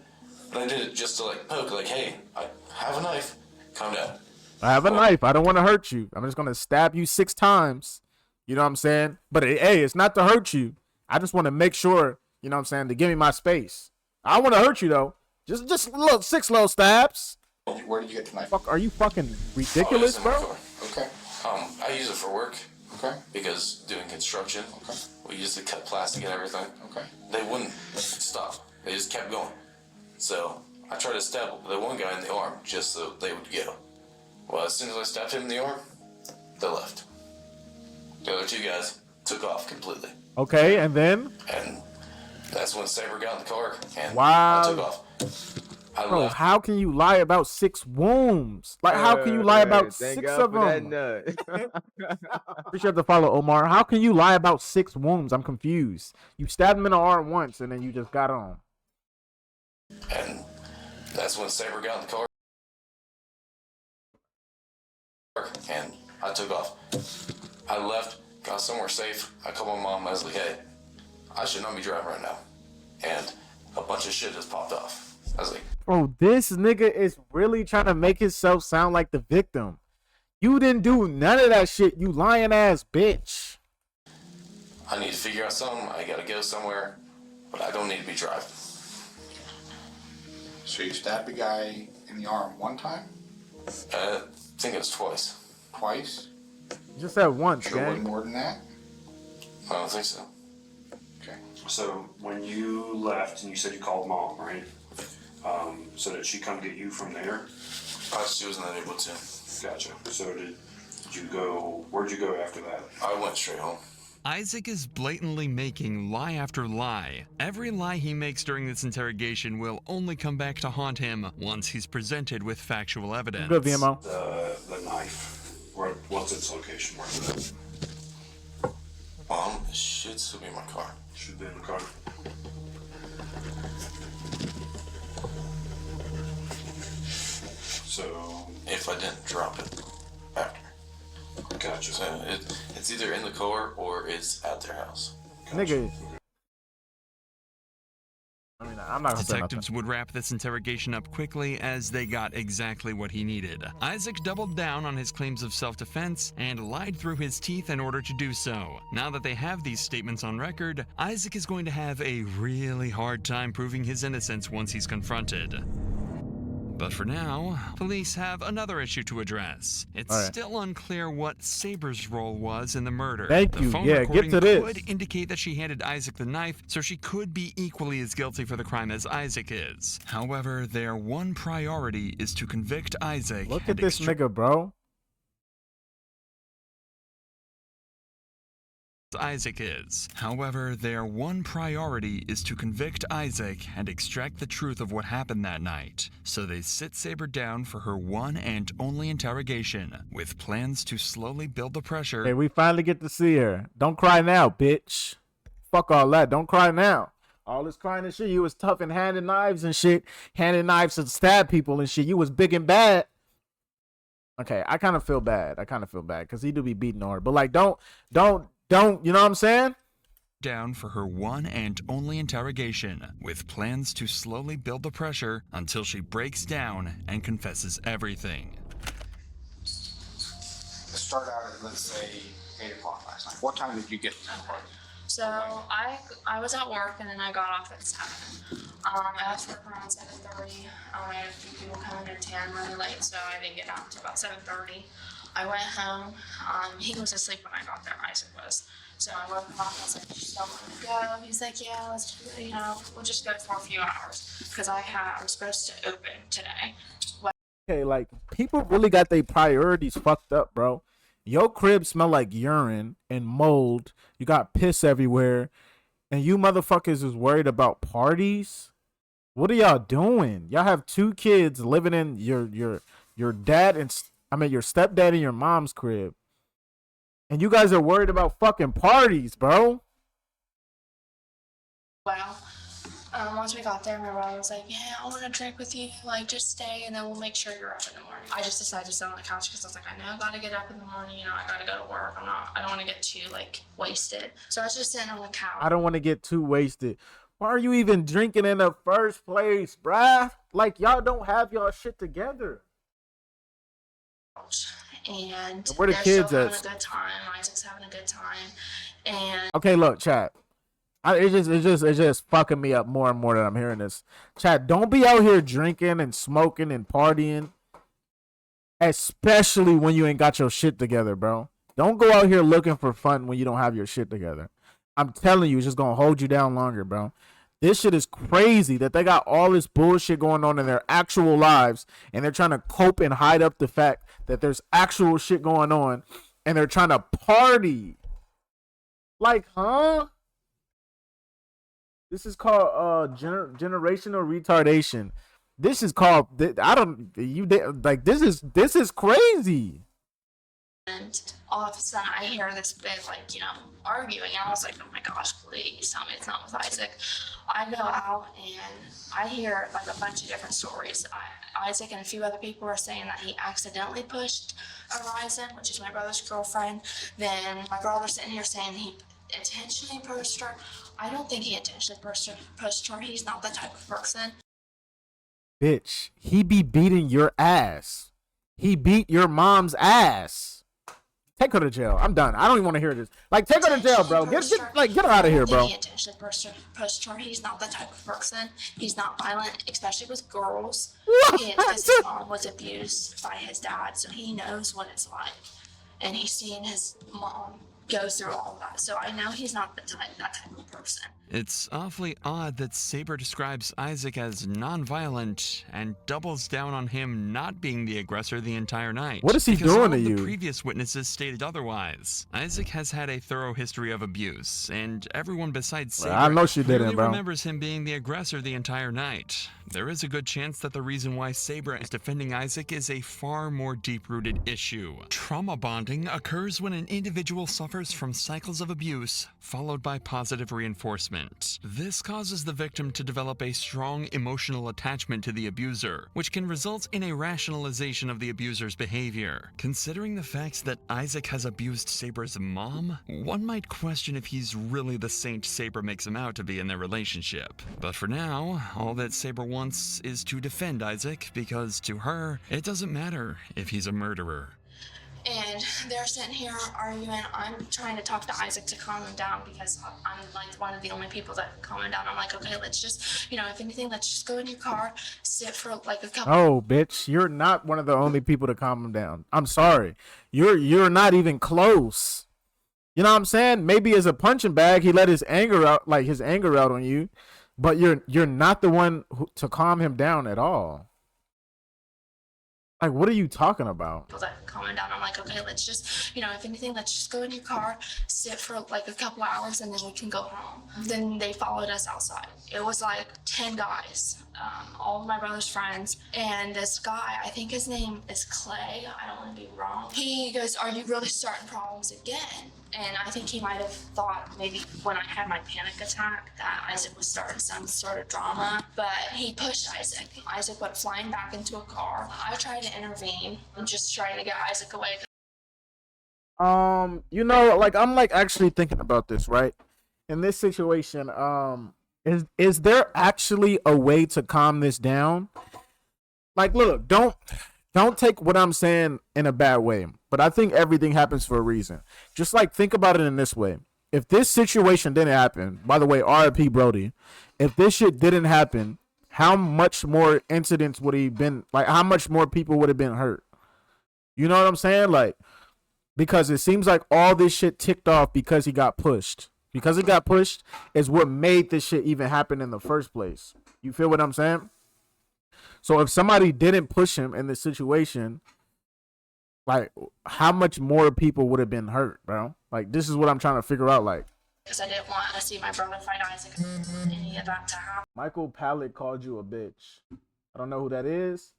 but I did it just to, like, poke, like, hey, I have a knife, calm down. I have a knife. I don't want to hurt you. I'm just going to stab you 6 times. You know what I'm saying? But hey, it's not to hurt you. I just want to make sure, you know what I'm saying, to give me my space. I want to hurt you, though. Just look, 6 little stabs. Where did you get the knife? Fuck, are you fucking ridiculous, Oh, it's in my bro? car. Okay. I use it for work. Okay. Because doing construction, Okay. we used to cut plastic and everything. Okay. They wouldn't stop. They just kept going. So I tried to stab the one guy in the arm just so they would go. Well, as soon as I stabbed him in the arm, they left. The other 2 guys took off completely. Okay, and then? And that's when Saber got in the car and Wow. I took off. I Bro, left. how can you lie about 6 wounds? Like, how can you lie about Thank 6 God of for that them? nut. Appreciate the follow, Omar. How can you lie about 6 wounds? I'm confused. You stabbed him in the arm once, and then you just got on. And that's when Saber got in the car. And I took off. I left, got somewhere safe. I called my mom. I was like, hey, I should not be driving right now. And a bunch of shit just popped off. I was like, Bro, this nigga is really trying to make himself sound like the victim. You didn't do none of that shit, you lying ass bitch. I need to figure out something. I gotta go somewhere, but I don't need to be driving. So you stabbed a guy in the arm one time? I think it was twice. Twice? You just said once, Sure wasn't gang. more than that? I don't think so. Okay. So when you left and you said you called mom, right? So did she come get you from there? She was not able to. Gotcha. So did you go, where'd you go after that? I went straight home. Isaac is blatantly making lie after lie. Every lie he makes during this interrogation will only come back to haunt him once he's presented with factual evidence. Good, VMO. The knife. What's its location? Where is it? It should still be in my car. Should be in the car. So if I didn't drop it after. Gotcha. So it's either in the car or it's at their house. Nigga. I mean, I'm not gonna say nothing. Detectives would wrap this interrogation up quickly as they got exactly what he needed. Isaac doubled down on his claims of self-defense and lied through his teeth in order to do so. Now that they have these statements on record, Isaac is going to have a really hard time proving his innocence once he's confronted. But for now, police have another issue to address. It's still unclear what Saber's role was in the murder. Thank the you. phone Yeah, recording get to this. could indicate that she handed Isaac the knife, so she could be equally as guilty for the crime as Isaac is. However, their one priority is to convict Isaac. Look at this nigga, bro. Isaac is. However, their one priority is to convict Isaac and extract the truth of what happened that night. So they sit Saber down for her one and only interrogation, with plans to slowly build the pressure. Hey, we finally get to see her. Don't cry now, bitch. Fuck all that. Don't cry now. All this crying and shit. You was tough and handing knives and shit. Handing knives to stab people and shit. You was big and bad. Okay, I kind of feel bad. Because he do be beating on her. But like, don't, you know what I'm saying? Down for her one and only interrogation, with plans to slowly build the pressure until she breaks down and confesses everything. Let's start out at, let's say, 8 o'clock last night. What time did you get to the party? So I was at work and then I got off at 7. I left work around 7:30. I had a few people coming at 10 really late, so I didn't get out until about 7:30. I went home. He was asleep when I got there, Isaac was. So I woke him up and I was like, "You still want to go?" He's like, "Yeah, let's do it, we'll just go for a few hours." Because I'm supposed to open today. Okay, like, people really got their priorities fucked up, bro. Your crib smell like urine and mold. You got piss everywhere. And you motherfuckers is worried about parties? What are y'all doing? Y'all have 2 kids living in your dad and your stepdad and your mom's crib. And you guys are worried about fucking parties, bro. Well, once we got there, my brother was like, "Yeah, I want to drink with you. Like, just stay, and then we'll make sure you're up in the morning." I just decided to sit on the couch because I was like, I know I gotta get up in the morning. I gotta go to work. I don't want to get too wasted. So I was just sitting on the couch. I don't want to get too wasted. Why are you even drinking in the first place, bruh? Like, y'all don't have y'all shit together. And where the they're kids still at? having a good time. Isaac's having a good time, and Okay, look, chat. It's just fucking me up more and more that I'm hearing this. Chat, don't be out here drinking and smoking and partying, especially when you ain't got your shit together, bro. Don't go out here looking for fun when you don't have your shit together. I'm telling you, it's just gonna hold you down longer, bro. This shit is crazy that they got all this bullshit going on in their actual lives, and they're trying to cope and hide up the fact that there's actual shit going on, and they're trying to party. Like, huh? This is called generational retardation. This is called this is crazy. And all of a sudden, I hear this big, arguing. And I was like, "Oh my gosh, please tell me it's not with Isaac." I go out and I hear a bunch of different stories. Isaac and a few other people are saying that he accidentally pushed Horizon, which is my brother's girlfriend. Then my brother's sitting here saying he intentionally pushed her. I don't think he intentionally pushed her. He's not that type of person. Bitch, he be beating your ass. He beat your mom's ass. Take her to jail. I'm done. I don't even want to hear this. Like, take her to jail, bro. Get her out of here, bro. He intentionally pushed her. He's not that type of person. He's not violent, especially with girls. Because his mom was abused by his dad, so he knows what it's like. And he's seen his mom go through all that. So I know he's not that type of person. It's awfully odd that Saber describes Isaac as non-violent and doubles down on him not being the aggressor the entire night. What is he because doing all to of you? The previous witnesses stated otherwise. Isaac has had a thorough history of abuse, and everyone besides Saber I know she didn't, clearly bro. remembers him being the aggressor the entire night. There is a good chance that the reason why Saber is defending Isaac is a far more deep-rooted issue. Trauma bonding occurs when an individual suffers from cycles of abuse, followed by positive reinforcement. This causes the victim to develop a strong emotional attachment to the abuser, which can result in a rationalization of the abuser's behavior. Considering the fact that Isaac has abused Saber's mom, one might question if he's really the saint Saber makes him out to be in their relationship. But for now, all that Saber wants is to defend Isaac, because to her, it doesn't matter if he's a murderer. And they're sitting here arguing. I'm trying to talk to Isaac to calm him down because I'm like one of the only people that can calm him down. I'm like, okay, let's just, if anything, let's just go in your car, sit for like a couple. Oh, bitch, you're not one of the only people to calm him down. I'm sorry. You're not even close. You know what I'm saying? Maybe as a punching bag, he let his anger out on you, but you're not the one to calm him down at all. Like, what are you talking about? That calming down. I'm like, okay, let's just, if anything, let's just go in your car, sit for like a couple hours, and then we can go home. Then they followed us outside. It was like 10 guys, all of my brother's friends, and this guy, I think his name is Clay. I don't want to be wrong. He goes, "Are you really starting problems again?" And I think he might have thought maybe when I had my panic attack that Isaac was starting some sort of drama, but he pushed Isaac. Isaac went flying back into a car. I tried to intervene and just trying to get Isaac away. I'm actually thinking about this, right? In this situation, is there actually a way to calm this down? Like, look, don't take what I'm saying in a bad way, but I think everything happens for a reason. Just like, think about it in this way. If this situation didn't happen, by the way, R.I.P. Brody, if this shit didn't happen, how much more incidents would he been, like, how much more people would have been hurt? You know what I'm saying? Like, because it seems like all this shit ticked off because he got pushed. Because he got pushed is what made this shit even happen in the first place. You feel what I'm saying? So if somebody didn't push him in this situation, like, how much more people would have been hurt, bro? Like, this is what I'm trying to figure out, like. Because I didn't want to see my brother fight Isaac and any of that to happen. Michael Pallet called you a bitch. I don't know who that is.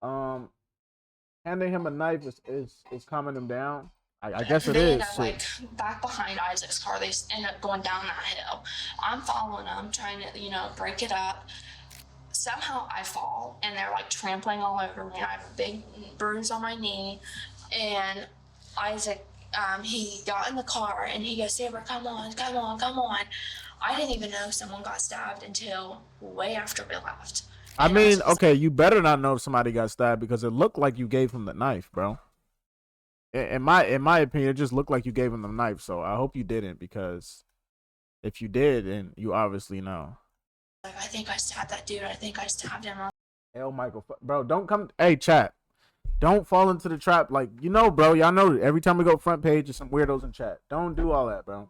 Handing him a knife is calming him down. I guess it They is. end up, like, back behind Isaac's car. They end up going down that hill. I'm following them, trying to, break it up. Somehow I fall, and they're, like, trampling all over me. I have a big bruise on my knee, and Isaac, he got in the car, and he goes, "Saber, come on, come on, come on." I didn't even know someone got stabbed until way after we left. I mean, okay, you better not know if somebody got stabbed because it looked like you gave him the knife, bro. In my opinion, it just looked like you gave him the knife. So I hope you didn't, because if you did, then you obviously know. Like, I think I stabbed that dude. I think I stabbed him. Hell, Michael, bro, don't come. Hey, chat, don't fall into the trap. Like, bro, y'all know every time we go front page, there's some weirdos in chat. Don't do all that, bro.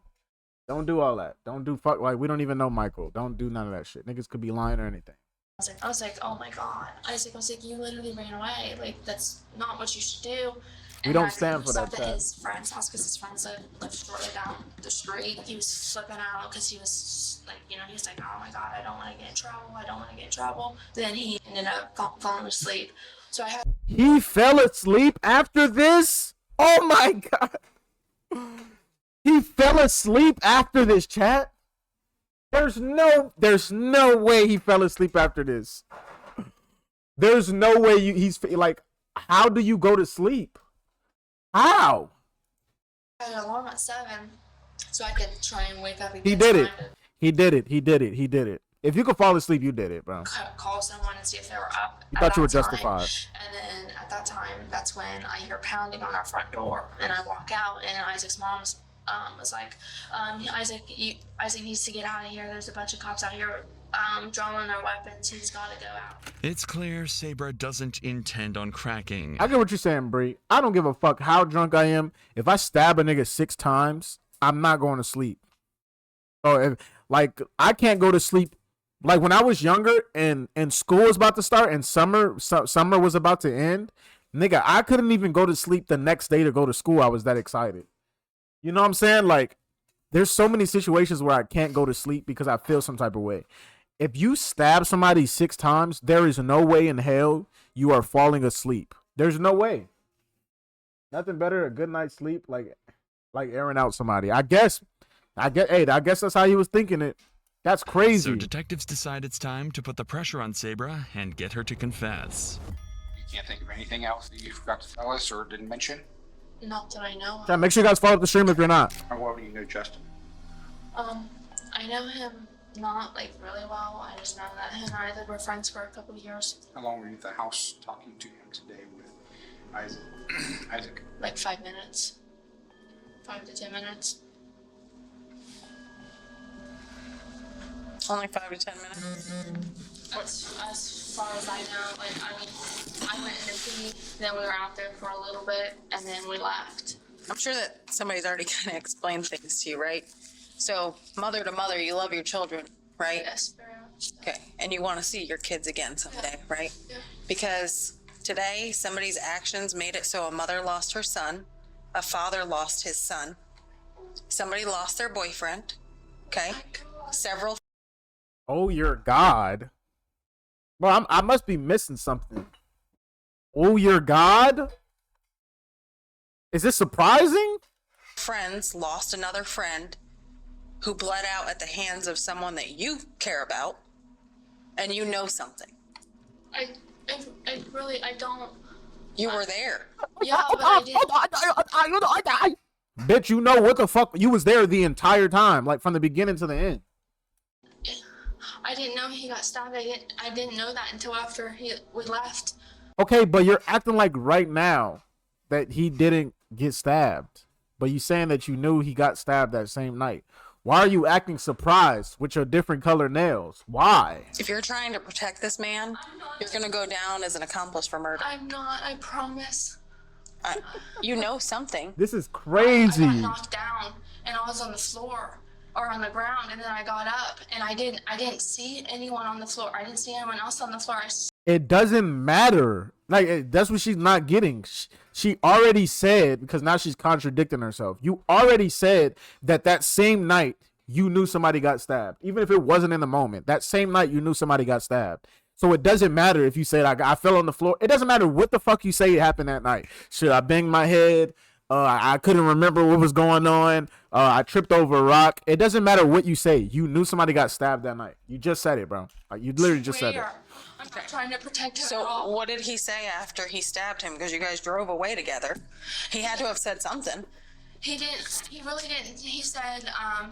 Don't do all that. Don't do fuck. Like, we don't even know Michael. Don't do none of that shit. Niggas could be lying or anything. I was like, oh my God. Isaac was like, you literally ran away. Like, that's not what you should do. We don't stand for that, At chat. his friend's house, because his friends lived shortly down the street. He was flipping out because he was like, he was like, oh my God, I don't want to get in trouble. I don't want to get in trouble. Then he ended up falling asleep. So I had. He fell asleep after this? Oh my God. He fell asleep after this, chat? There's no way he fell asleep after this. There's no way he's like, how do you go to sleep? How? I had an alarm at 7, so I could try and wake up. He did it. He did it. If you could fall asleep, you did it, bro. Call someone and see if they were up. You thought you were justified. And then at at that time, that's when I hear pounding on our front door, and I walk out, and Isaac's mom was like, Isaac needs to get out of here. There's a bunch of cops out here drawing their weapons. He's got to go out. It's clear Sabra doesn't intend on cracking. I get what you're saying, Bree. I don't give a fuck how drunk I am. If I stab a nigga 6 times, I'm not going to sleep. So I can't go to sleep. Like when I was younger and school was about to start and summer was about to end, nigga, I couldn't even go to sleep the next day to go to school. I was that excited. You know what I'm saying? Like, there's so many situations where I can't go to sleep because I feel some type of way. If you stab somebody 6 times, there is no way in hell you are falling asleep. There's no way. Nothing better a good night's sleep, like airing out somebody. I guess that's how he was thinking it. That's crazy. So detectives decide it's time to put the pressure on Sabra and get her to confess. You can't think of anything else that you forgot to tell us or didn't mention? Not that I know Yeah, make sure you guys follow up the stream if you're not. How well do you know Justin? I know him not like really well. I just know that him and I were friends for a couple of years. How long were you at the house talking to him today with Isaac? Isaac? Like 5 minutes. 5 to 10 minutes. Only 5 to 10 minutes. As far as I know, like I went in to pee, then we were out there for a little bit, and then we left. I'm sure that somebody's already kind of explained things to you, right? So, mother to mother, you love your children, right? Yes, very much. Okay, and you want to see your kids again someday, right? Yeah. Because today, somebody's actions made it so a mother lost her son, a father lost his son, somebody lost their boyfriend, okay? Several. Oh, your God. Well, I must be missing something. Oh, your God? Is this surprising? Friends lost another friend who bled out at the hands of someone that you care about, and you know something. I don't. You were there. Yeah, but I didn't. Bitch, you know what the fuck? You was there the entire time, like from the beginning to the end. I didn't know he got stabbed. I didn't know that until after we left. Okay, but you're acting like right now that he didn't get stabbed. But you saying that you knew he got stabbed that same night. Why are you acting surprised with your different color nails? Why? If you're trying to protect this man, you're gonna go down as an accomplice for murder. I'm not, I promise. You know something. This is crazy. I got knocked down and I was on the floor or on the ground, and then I got up and I didn't see anyone on the floor. I didn't see anyone else on the floor. It doesn't matter. Like, that's what she's not getting. She already said, because now she's contradicting herself. You already said that same night you knew somebody got stabbed. Even if it wasn't in the moment. That same night you knew somebody got stabbed. So it doesn't matter if you said I fell on the floor. It doesn't matter what the fuck you say happened that night. Should I bang my head? I couldn't remember what was going on. I tripped over a rock. It doesn't matter what you say. You knew somebody got stabbed that night. You just said it, bro. You literally just said it. I'm not trying to protect her. So what did he say after he stabbed him? Because you guys drove away together. He had to have said something. He didn't. He really didn't. He said, I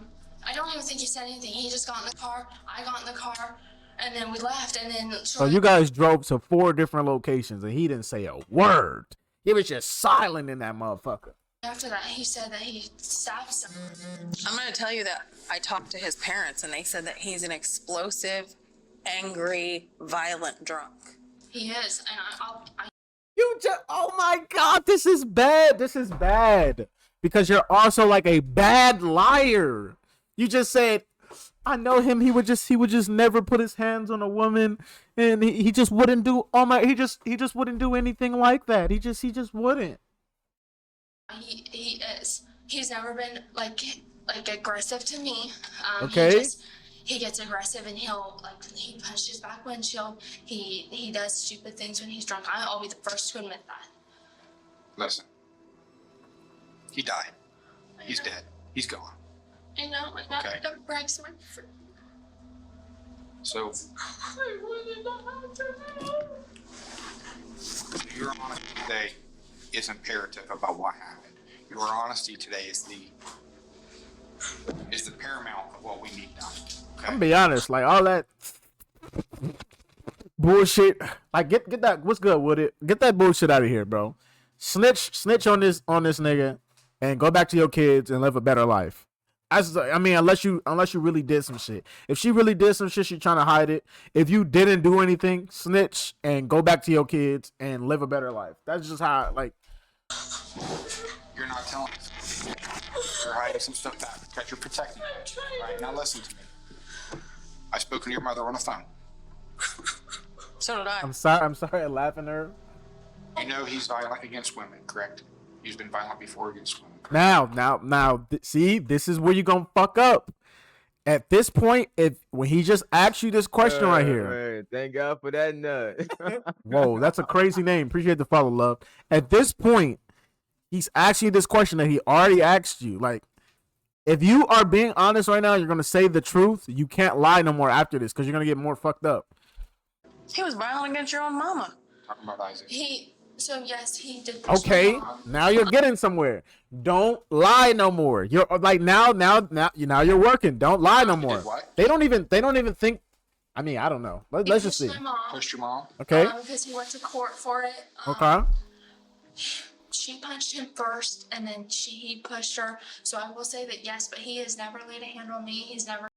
don't even think he said anything. He just got in the car. I got in the car, and then we left. And then. So you guys drove to 4 different locations, and he didn't say a word. He was just silent in that motherfucker. After that, he said that he stabbed someone. I'm going to tell you that I talked to his parents, and they said that he's an explosive, angry, violent drunk. He is, and Oh my God, this is bad. This is bad. Because you're also like a bad liar. You just said, I know him. He would just never put his hands on a woman, and he just wouldn't do he just wouldn't do anything like that. He just wouldn't. He is. He's never been like aggressive to me. Okay. He gets aggressive and he punches back windshield. He does stupid things when he's drunk. I'll be the first to admit that. Listen. He died. He's dead. He's gone. I know, and that breaks my freak. So, your honesty today is imperative about what happened. Your honesty today is the paramount of what we need done. Okay? I'm gonna be honest, like all that bullshit. Like get that. What's good with it? Get that bullshit out of here, bro. Snitch on this nigga, and go back to your kids and live a better life. I mean, unless you really did some shit. If she really did some shit, she trying to hide it. If you didn't do anything, snitch and go back to your kids and live a better life. That's just how, like. You're not telling us. You're hiding some stuff back because you're protecting me. All right, now listen to me. I spoke to your mother on the phone. So did I. I'm sorry I'm laughing at her. You know he's violent against women, correct? He's been violent before against women. Now, see, this is where you're gonna fuck up. At this point, when he just asked you this question right here. Man, thank God for that nut. Whoa, that's a crazy name. Appreciate the follow, love. At this point, he's asking you this question that he already asked you. Like, if you are being honest right now, you're gonna say the truth. You can't lie no more after this because you're gonna get more fucked up. He was violent against your own mama. Talking about Isaac. So yes, he did. Okay, now you're getting somewhere. Don't lie no more. You're like now you're working. Don't lie no more. What? They don't even think. I mean, I don't know. Let's just see. Pushed your mom? Okay. Because he went to court for it. Okay. She punched him first, and then he pushed her. So I will say that yes, but he has never laid a hand on me. He's never.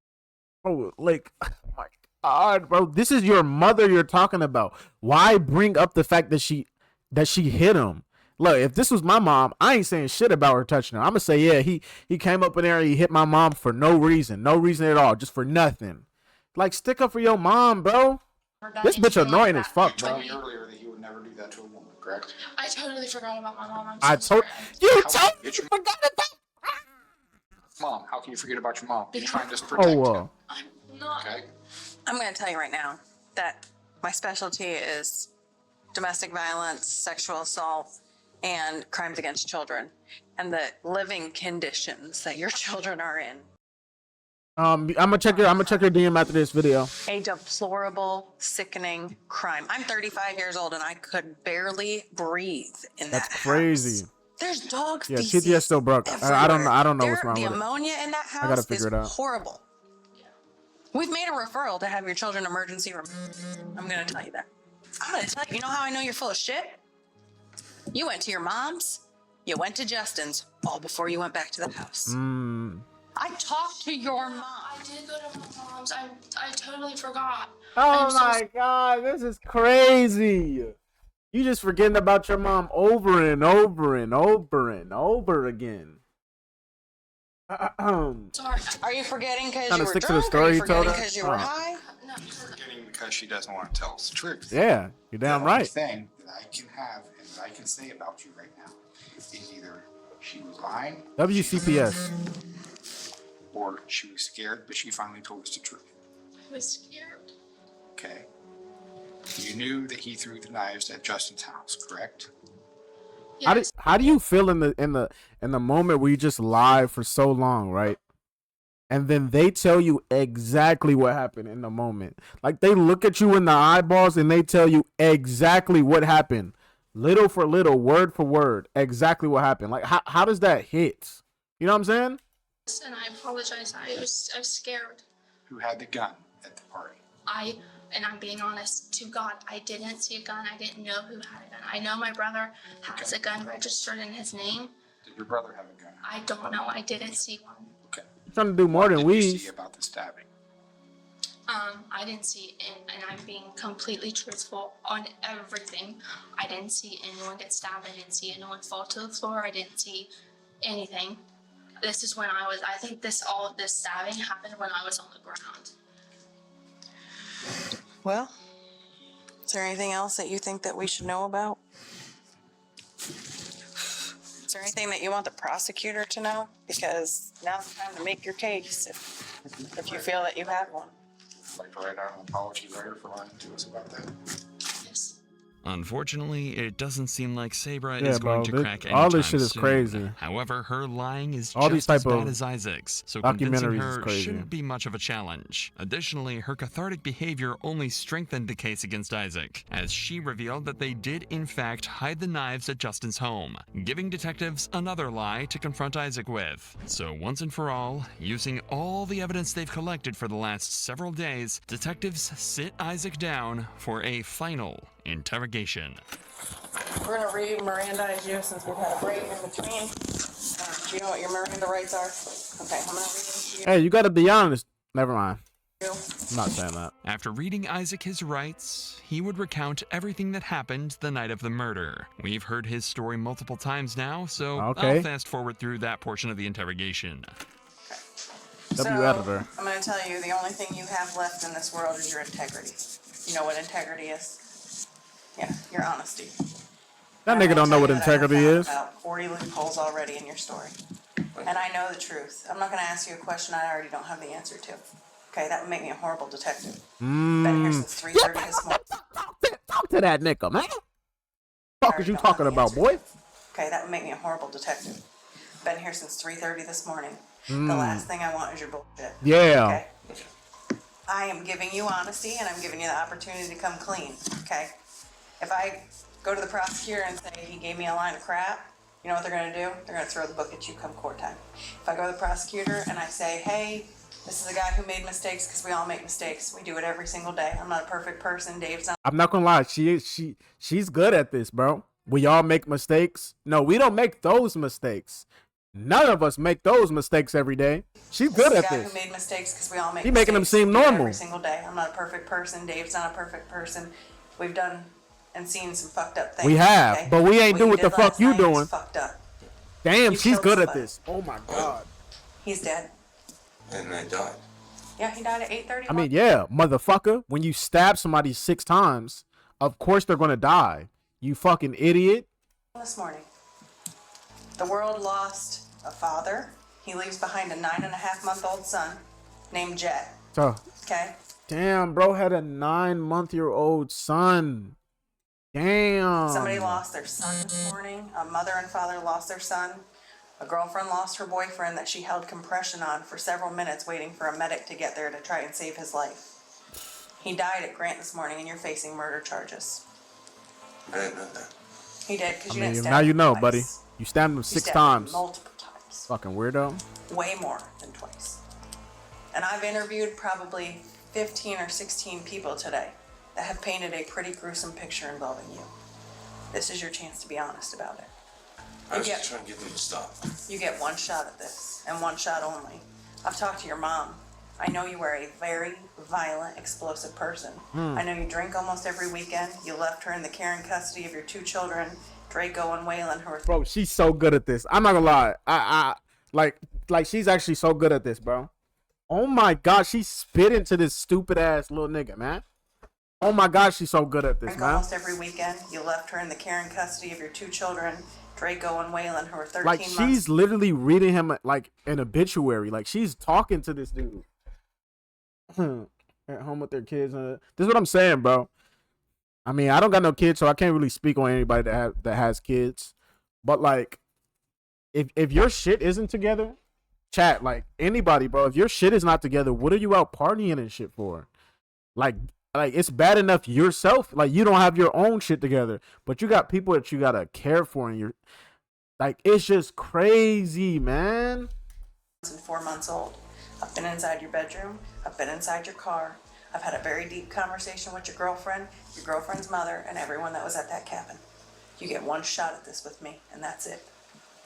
Oh, like, oh my God, bro, this is your mother you're talking about. Why bring up the fact that she hit him? Look, if this was my mom, I ain't saying shit about her touching her. I'm gonna say, yeah, he came up in there and he hit my mom for no reason at all, just for nothing. Like, stick up for your mom, bro. This bitch annoying as fuck, You bro. told me earlier that you would never do that to a woman, correct? I totally forgot about my mom. I told you totally forgot about Mom, how can you forget about your mom? You're trying to protect Oh, him. Okay. I'm going to tell you right now that my specialty is domestic violence, sexual assault, and crimes against children, and the living conditions that your children are in. I'm gonna check your DM after this video. A deplorable, sickening crime. I'm 35 years old and I could barely breathe in that That's crazy. house. There's dog Yeah, feces. TTS still broke. I don't know what's wrong The with it. ammonia in that house I gotta figure is it out. horrible. We've made a referral to have your children emergency room. I'm gonna tell you that. I'm gonna tell you. You know how I know you're full of shit? You went to your mom's. You went to Justin's all before you went back to the house. I talked to your mom. I did go to my mom's. I totally forgot. Oh my God, this is crazy. You just forgetting about your mom over and over and over and over again. Sorry. Are you forgetting because Trying you to were stick to the drunk? story Are you you told forgetting her? because you were Oh. high? No. Forgetting because she doesn't want to tell us the truth. Yeah, you're damn The right. only thing that I can have and that I can say about you right now is either she was lying WCPS. or she was scared, but she finally told us the truth. I was scared. Okay. You knew that he threw the knives at Justin's house, correct? How do you feel in the moment where you just lie for so long, right? And then they tell you exactly what happened in the moment. Like, they look at you in the eyeballs and they tell you exactly what happened. Little for little, word for word, exactly what happened. Like, how does that hit? You know what I'm saying? And I apologize. I was scared. Who had the gun at the party? And I'm being honest, to God, I didn't see a gun. I didn't know who had a gun. I know my brother has a gun registered in his name. Did your brother have a gun? I don't know. I didn't see one. Okay. You're trying to do more than What did you we. see about the stabbing? I didn't see, and I'm being completely truthful on everything. I didn't see anyone get stabbed. I didn't see anyone fall to the floor. I didn't see anything. This is when I think all of this stabbing happened when I was on the ground. Well, is there anything else that you think that we should know about? Is there anything that you want the prosecutor to know? Because now's the time to make your case if you feel that you have one. Like to write out an apology letter for lying to us about that? Yes. Unfortunately, it doesn't seem like Sabra Yeah, is going bro, to crack all this anytime shit is soon. crazy. However, her lying is All these just as type bad of as Isaac's, so convincing documentaries is her crazy. shouldn't be much of a challenge. Additionally, her cathartic behavior only strengthened the case against Isaac, as she revealed that they did in fact hide the knives at Justin's home, giving detectives another lie to confront Isaac with. So once and for all, using all the evidence they've collected for the last several days, detectives sit Isaac down for a final interrogation. We're gonna re-Mirandize you since we've had a break in between. Do you know what your Miranda rights are? Okay, I'm gonna read them to you. Hey, you gotta be honest. Never mind. I'm not saying that. After reading Isaac his rights, he would recount everything that happened the night of the murder. We've heard his story multiple times now, so Okay. I'll fast forward through that portion of the interrogation. Editor. I'm gonna tell you, the only thing you have left in this world is your integrity. You know what integrity is? Yeah, your honesty. That nigga don't know what integrity is. About 40 loopholes already in your story. And I know the truth. I'm not gonna ask you a question I already don't have the answer to. Okay, that would make me a horrible detective. Been here since 3:30 this morning. Talk to that nigga, man. What the fuck is you talking about, boy? Okay, that would make me a horrible detective. Been here since 3:30 this morning. The Mm. last thing I want is your bullshit. Yeah. Okay? I am giving you honesty and I'm giving you the opportunity to come clean. Okay? If I go to the prosecutor and say he gave me a line of crap, you know what they're gonna do? They're gonna throw the book at you come court time. If I go to the prosecutor and I say, hey, this is a guy who made mistakes, because we all make mistakes. We do it every single day. I'm not a perfect person. Dave's not. I'm not gonna lie. She's good at this, bro. We all make mistakes. No, we don't make those mistakes. None of us make those mistakes every day. She's good at This is a guy this. who made mistakes, because we all make He mistakes. making them seem We do it normal. every single day. I'm not a perfect person. Dave's not a perfect person. We've done and seen some fucked up things. We have, okay? but we ain't do what the did fuck last you night is doing. Fucked up. Damn, You she's killed good at somebody. this. Oh my god. He's dead. And I died. Yeah, he died at 8:30. I mean, yeah, motherfucker. When you stab somebody 6 times, of course they're gonna die. You fucking idiot. This morning, the world lost a father. He leaves behind a 9.5-month-old son named Jet. So, Okay? damn, bro had a 9-month-old son. Damn. Somebody lost their son this morning. A mother and father lost their son. A girlfriend lost her boyfriend that she held compression on for several minutes waiting for a medic to get there to try and save his life. He died at Grant this morning and you're facing murder charges. I didn't know that. He did because I you didn't mean, stab now you him know, twice. buddy. You stabbed him You 6 stabbed him times. multiple times. Fucking weirdo. Way more than twice. And I've interviewed probably 15 or 16 people today that have painted a pretty gruesome picture involving you. This is your chance to be honest about it. I was just trying to get them to stop. You get one shot at this, and one shot only. I've talked to your mom. I know you are a very violent, explosive person. I know you drink almost every weekend. You left her in the care and custody of your 2 children, Draco and Waylon, who are Bro, she's so good at this. I'm not gonna lie. I like she's actually so good at this, bro. Oh my god, she spit into this stupid ass little nigga, man. Oh my god, she's so good at this, drink man. almost every weekend. You left her in the care and custody of your 2 children, Draco and Waylon, who are 13 Like months. she's literally reading him like an obituary. Like she's talking to this dude at home with their kids. This is what I'm saying, bro. I mean, I don't got no kids, so I can't really speak on anybody that has kids. But like, if your shit isn't together, chat, like anybody, bro. If your shit is not together, what are you out partying and shit for? Like it's bad enough yourself, like you don't have your own shit together, but you got people that you gotta care for, and you're like, it's just crazy, man. And 4 months old. I've been inside your bedroom. I've been inside your car. I've had a very deep conversation with your girlfriend's mother, and everyone that was at that cabin. You get one shot at this with me, and that's it.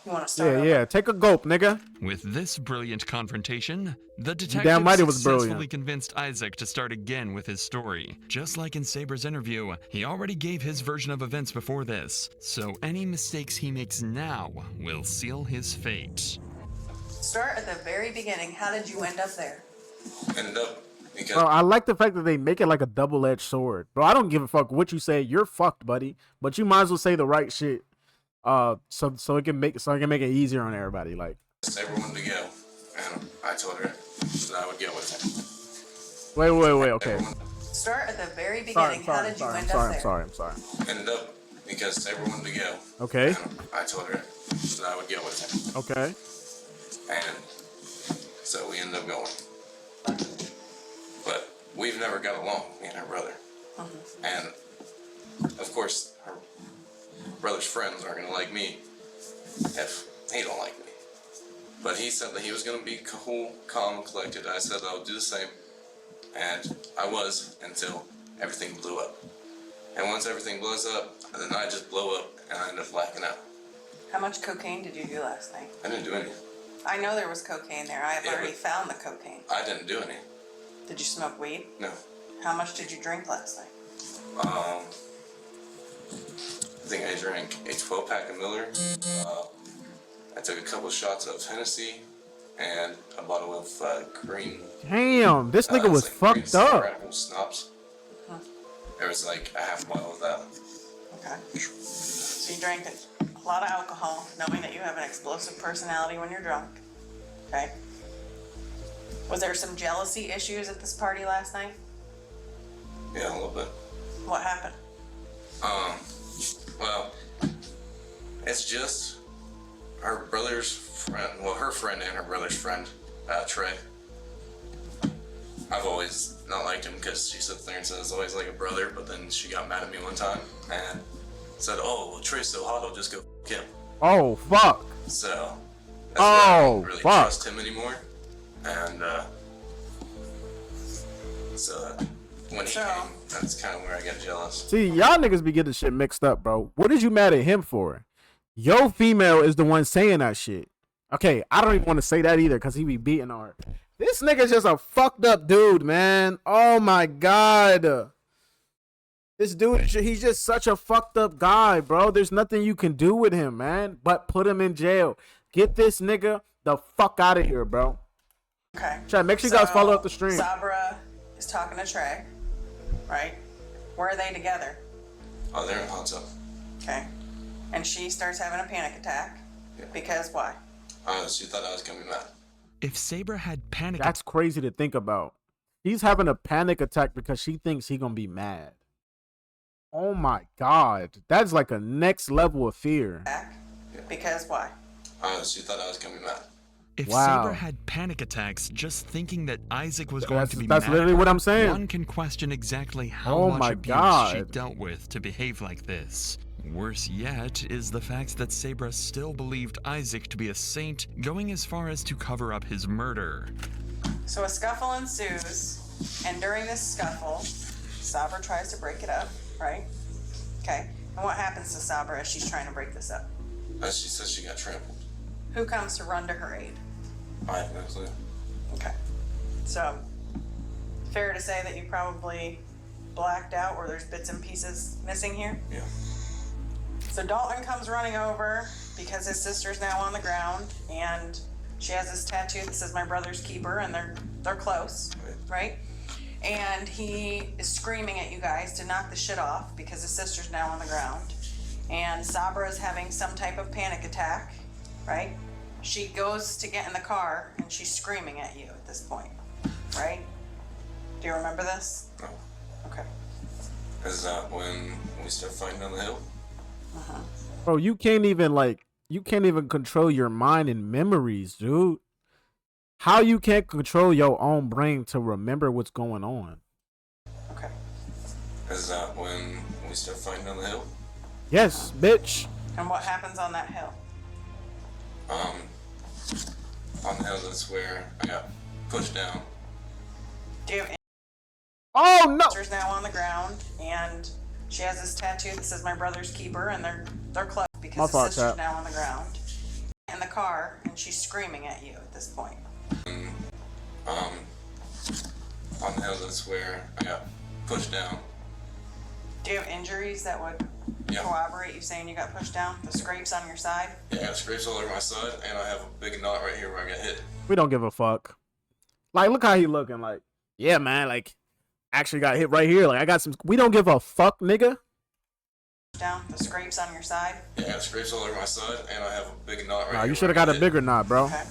You want to start over? Yeah, take a gulp, nigga. With this brilliant confrontation, the detective damn right it was successfully brilliant. convinced Isaac to start again with his story. Just like in Sabra's interview, he already gave his version of events before this, so any mistakes he makes now will seal his fate. Start at the very beginning. How did you end up there? Ended up because Bro, I like the fact that they make it like a double-edged sword. Bro, I don't give a fuck what you say. You're fucked, buddy. But you might as well say the right shit. So it can make it easier on everybody. Like, everyone to go, and I told her that I would go with her. wait, okay. start at the very beginning. How did you end up there? I'm sorry. Ended up because Saber wanted to go. Okay. And I told her that I would go with him. Okay. And so we ended up going. But we've never got along, me and her brother. And of course, her brother's friends aren't going to like me if he don't like me. But he said that he was going to be cool, calm, and collected. I said that I would do the same. And I was until everything blew up. And once everything blows up, then I just blow up and I end up blacking out. How much cocaine did you do last night? I didn't do any. I know there was cocaine there. I have already found the cocaine. I didn't do any. Did you smoke weed? No. How much did you drink last night? I think I drank a 12-pack of Miller. I took a couple shots of Hennessy and a bottle of green. Damn, this nigga was it's like fucked green up. Radical Schnapps. There was like a half bottle of that. Okay. So you drank a lot of alcohol, knowing that you have an explosive personality when you're drunk. Okay. Was there some jealousy issues at this party last night? Yeah, a little bit. What happened? Well, it's just her brother's friend, well, her friend and her brother's friend, Trey. I've always not liked him because she sits there and says always like a brother, but then she got mad at me one time and said, oh, well, Trey's so hot, I'll just go f him. Oh, fuck. So, that's why I don't really fuck. trust him anymore. And, so when he came, that's kind of where I got jealous. See, y'all niggas be getting shit mixed up, bro. What did you mad at him for? Yo female is the one saying that shit. Okay, I don't even want to say that either because he be beating on her. This nigga's just a fucked up dude, man. Oh my god. This dude, he's just such a fucked up guy, bro. There's nothing you can do with him, man, but put him in jail. Get this nigga the fuck out of here, bro. Okay. Try make sure you guys follow up the stream. Sabra is talking to Trey, right? Where are they together? Oh, they're in a hot tub. Okay. And she starts having a panic attack. Yeah. Because why? She thought I was coming mad. If Saber had panic, that's crazy to think about. He's having a panic attack because she thinks he gonna be mad. Oh my god, that's like a next level of fear. Yeah. Because why? She thought I was coming mad. If Wow. Saber had panic attacks just thinking that Isaac was going to be that's mad, literally what I'm saying. One can question exactly how Oh much my abuse she God. dealt with to behave like this. Worse yet is the fact that Sabra still believed Isaac to be a saint, going as far as to cover up his murder. So a scuffle ensues, and during this scuffle, Sabra tries to break it up, right? Okay. And what happens to Sabra as she's trying to break this up? She says she got trampled. Who comes to run to her aid? I have no clue. Okay. So, fair to say that you probably blacked out or there's bits and pieces missing here? Yeah. So Dalton comes running over because his sister's now on the ground and she has this tattoo that says my brother's keeper and they're close, right? And he is screaming at you guys to knock the shit off because his sister's now on the ground. And Sabra is having some type of panic attack, right? She goes to get in the car and she's screaming at you at this point, right? Do you remember this? No. Okay. Is that when we start fighting on the hill? Bro, you can't even control your mind and memories, dude. How you can't control your own brain to remember what's going on? Okay. Is that when we start fighting on the hill? Yes, bitch. And what happens on that hill? On the hill, that's where I got pushed down. Do you have Oh no! Sister's now on the ground and she has this tattoo that says my brother's keeper and they're close because My his fault, sister's Chap. now on the ground in the car and she's screaming at you at this point. On the hill, that's where I got pushed down. Do you have injuries that would corroborate you saying you got pushed down? The scrapes on your side? Yeah, I got scrapes all over my side, and I have a big knot right here where I got hit. We don't give a fuck. Like, look how he looking. Like, yeah, man. Like, actually got hit right here. Like, I got some. We don't give a fuck, nigga. Down the scrapes on your side? Yeah, I got scrapes all over my side, and I have a big knot right Nah, here. you should have got a bigger knot, bro. Okay.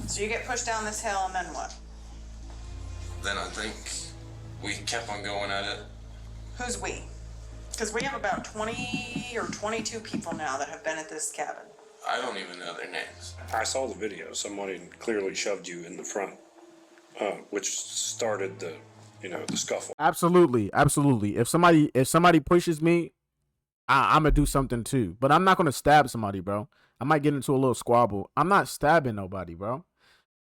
So you get pushed down this hill and then what? Then I think we kept on going at it. Who's we? Because we have about 20 or 22 people now that have been at this cabin. I don't even know their names. I saw the video. Somebody clearly shoved you in the front, which started the, the scuffle. Absolutely. If somebody pushes me, I'm gonna do something too. But I'm not gonna stab somebody, bro. I might get into a little squabble. I'm not stabbing nobody, bro.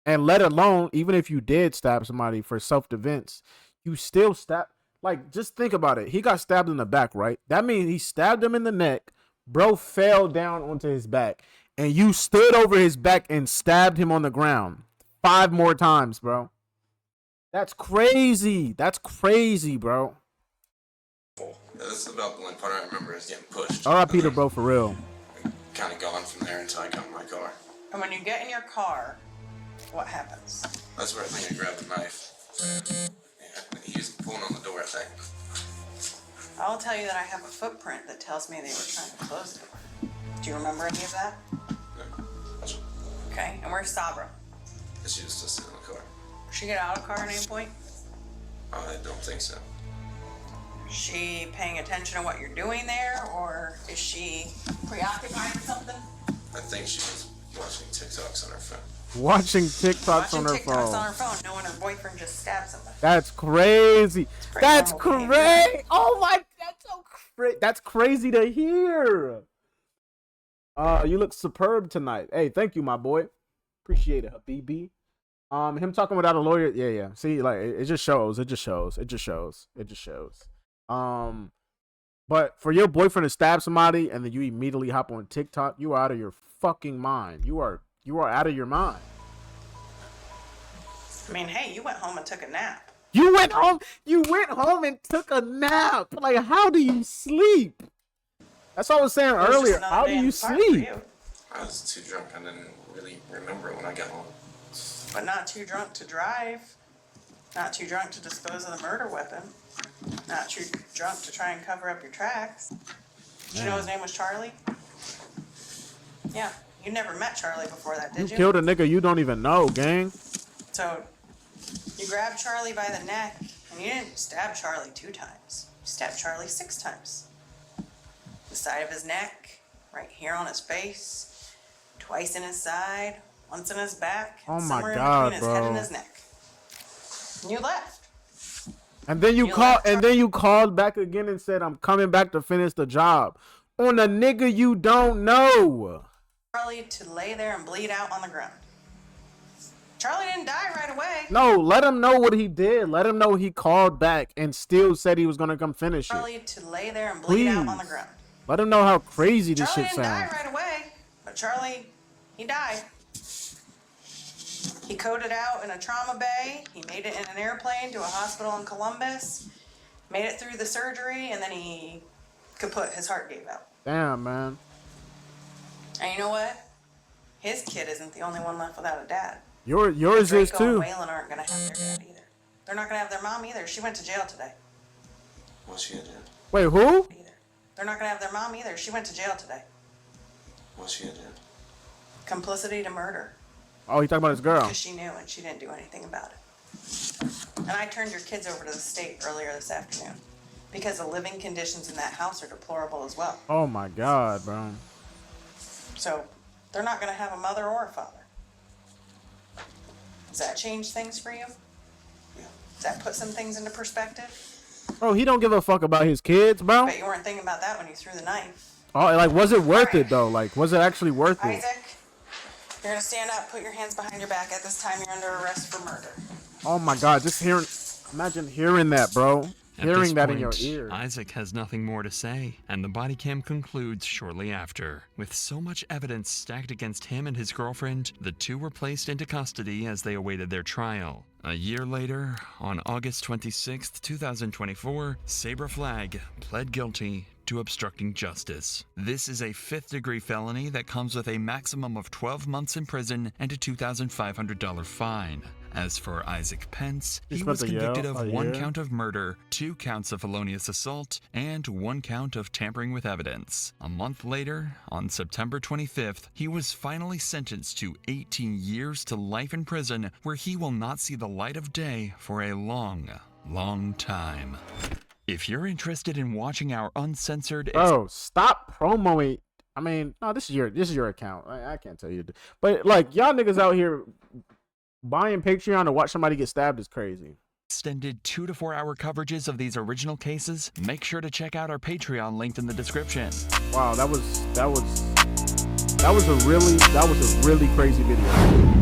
And let alone, even if you did stab somebody for self-defense, you still stab. Like, just think about it. He got stabbed in the back, right? That means he stabbed him in the neck. Bro fell down onto his back. And you stood over his back and stabbed him on the ground 5 more times, bro. That's crazy. That's crazy, bro. This is about the only part I remember is getting pushed. R.I.P. to bro, for real. Kind of gone from there until I got in my car. And when you get in your car, what happens? That's where I think I grabbed the knife. Yeah, he was pulling on the door, I think. I'll tell you that I have a footprint that tells me they were trying to close the door. Do you remember any of that? No. Okay, and where's Sabra? She was just sitting in the car. Did she get out of the car at any point? I don't think so. Is she paying attention to what you're doing there, or is she preoccupied with something? I think she was watching TikToks on her phone. Watching TikToks on her phone. TikToks on her phone, knowing her boyfriend just stabbed somebody. That's crazy. That's normal crazy. Oh my, that's so crazy. That's crazy to hear. You look superb tonight. Hey, thank you, my boy. Appreciate it, Habibi. Him talking without a lawyer. Yeah. See, like, it just shows. It just shows. But for your boyfriend to stab somebody and then you immediately hop on TikTok, you are out of your fucking mind. You are out of your mind. I mean, hey, you went home and took a nap. You went home and took a nap. Like, how do you sleep? That's what I was saying earlier. How do you sleep? I was too drunk. I didn't really remember when I got home. But not too drunk to drive. Not too drunk to dispose of the murder weapon. Not too drunk to try and cover up your tracks. Did you know his name was Charlie? Yeah, you never met Charlie before that, did you? You killed a nigga you don't even know, gang. So, you grabbed Charlie by the neck, and you didn't stab Charlie 2 times. You stabbed Charlie 6 times. The side of his neck, right here on his face, twice in his side, once in his back, Oh and my somewhere God, in between his head bro. and his neck. And you left. And then you called back again and said, I'm coming back to finish the job. On a nigga you don't know. Charlie to lay there and bleed out on the ground. Charlie didn't die right away. No, let him know what he did. Let him know he called back and still said he was going to come finish it. Charlie to lay there and bleed out on the ground. Let him know how crazy this Charlie shit didn't die sounds. right away, but Charlie, he died. He coded out in a trauma bay. He made it in an airplane to a hospital in Columbus. Made it through the surgery, and then he kaput. His heart gave out. Damn, man. And you know what? His kid isn't the only one left without a dad. Yours Draco is too. and Waylon aren't gonna have their dad either. They're not gonna have their mom either. She went to jail today. What's she did? Wait, who? They're not gonna have their mom either. She went to jail today. What's she did? Complicity to murder. Oh, he talking about his girl. Because she knew and she didn't do anything about it. And I turned your kids over to the state earlier this afternoon because the living conditions in that house are deplorable as well. Oh my God, bro. So they're not going to have a mother or a father. Does that change things for you? Yeah. Does that put some things into perspective? Bro, he don't give a fuck about his kids, bro. But you weren't thinking about that when you threw the knife. Oh, like, was it worth it though? Like, was it actually worth it? Isaac, you're going to stand up, put your hands behind your back. At this time, you're under arrest for murder. Oh my God, just hearing, imagine hearing that, bro. At Hearing this that in your point, ear. Isaac has nothing more to say, and the body cam concludes shortly after. With so much evidence stacked against him and his girlfriend, the two were placed into custody as they awaited their trial. A year later, on August 26, 2024, Sabra Flagg pled guilty to obstructing justice. This is a 5th-degree felony that comes with a maximum of 12 months in prison and a $2,500 fine. As for Isaac Pence, he was convicted of 1 count of murder, 2 counts of felonious assault, and 1 count of tampering with evidence. A month later, on September 25th, he was finally sentenced to 18 years to life in prison, where he will not see the light of day for a long, long time. If you're interested in watching our uncensored... Bro, stop promoting. I mean, no, this is your account. I can't tell you. But, like, y'all niggas out here buying Patreon to watch somebody get stabbed is crazy. Extended 2 to 4 hour coverages of these original cases, make sure to check out our Patreon linked in the description. Wow, that was a really crazy video.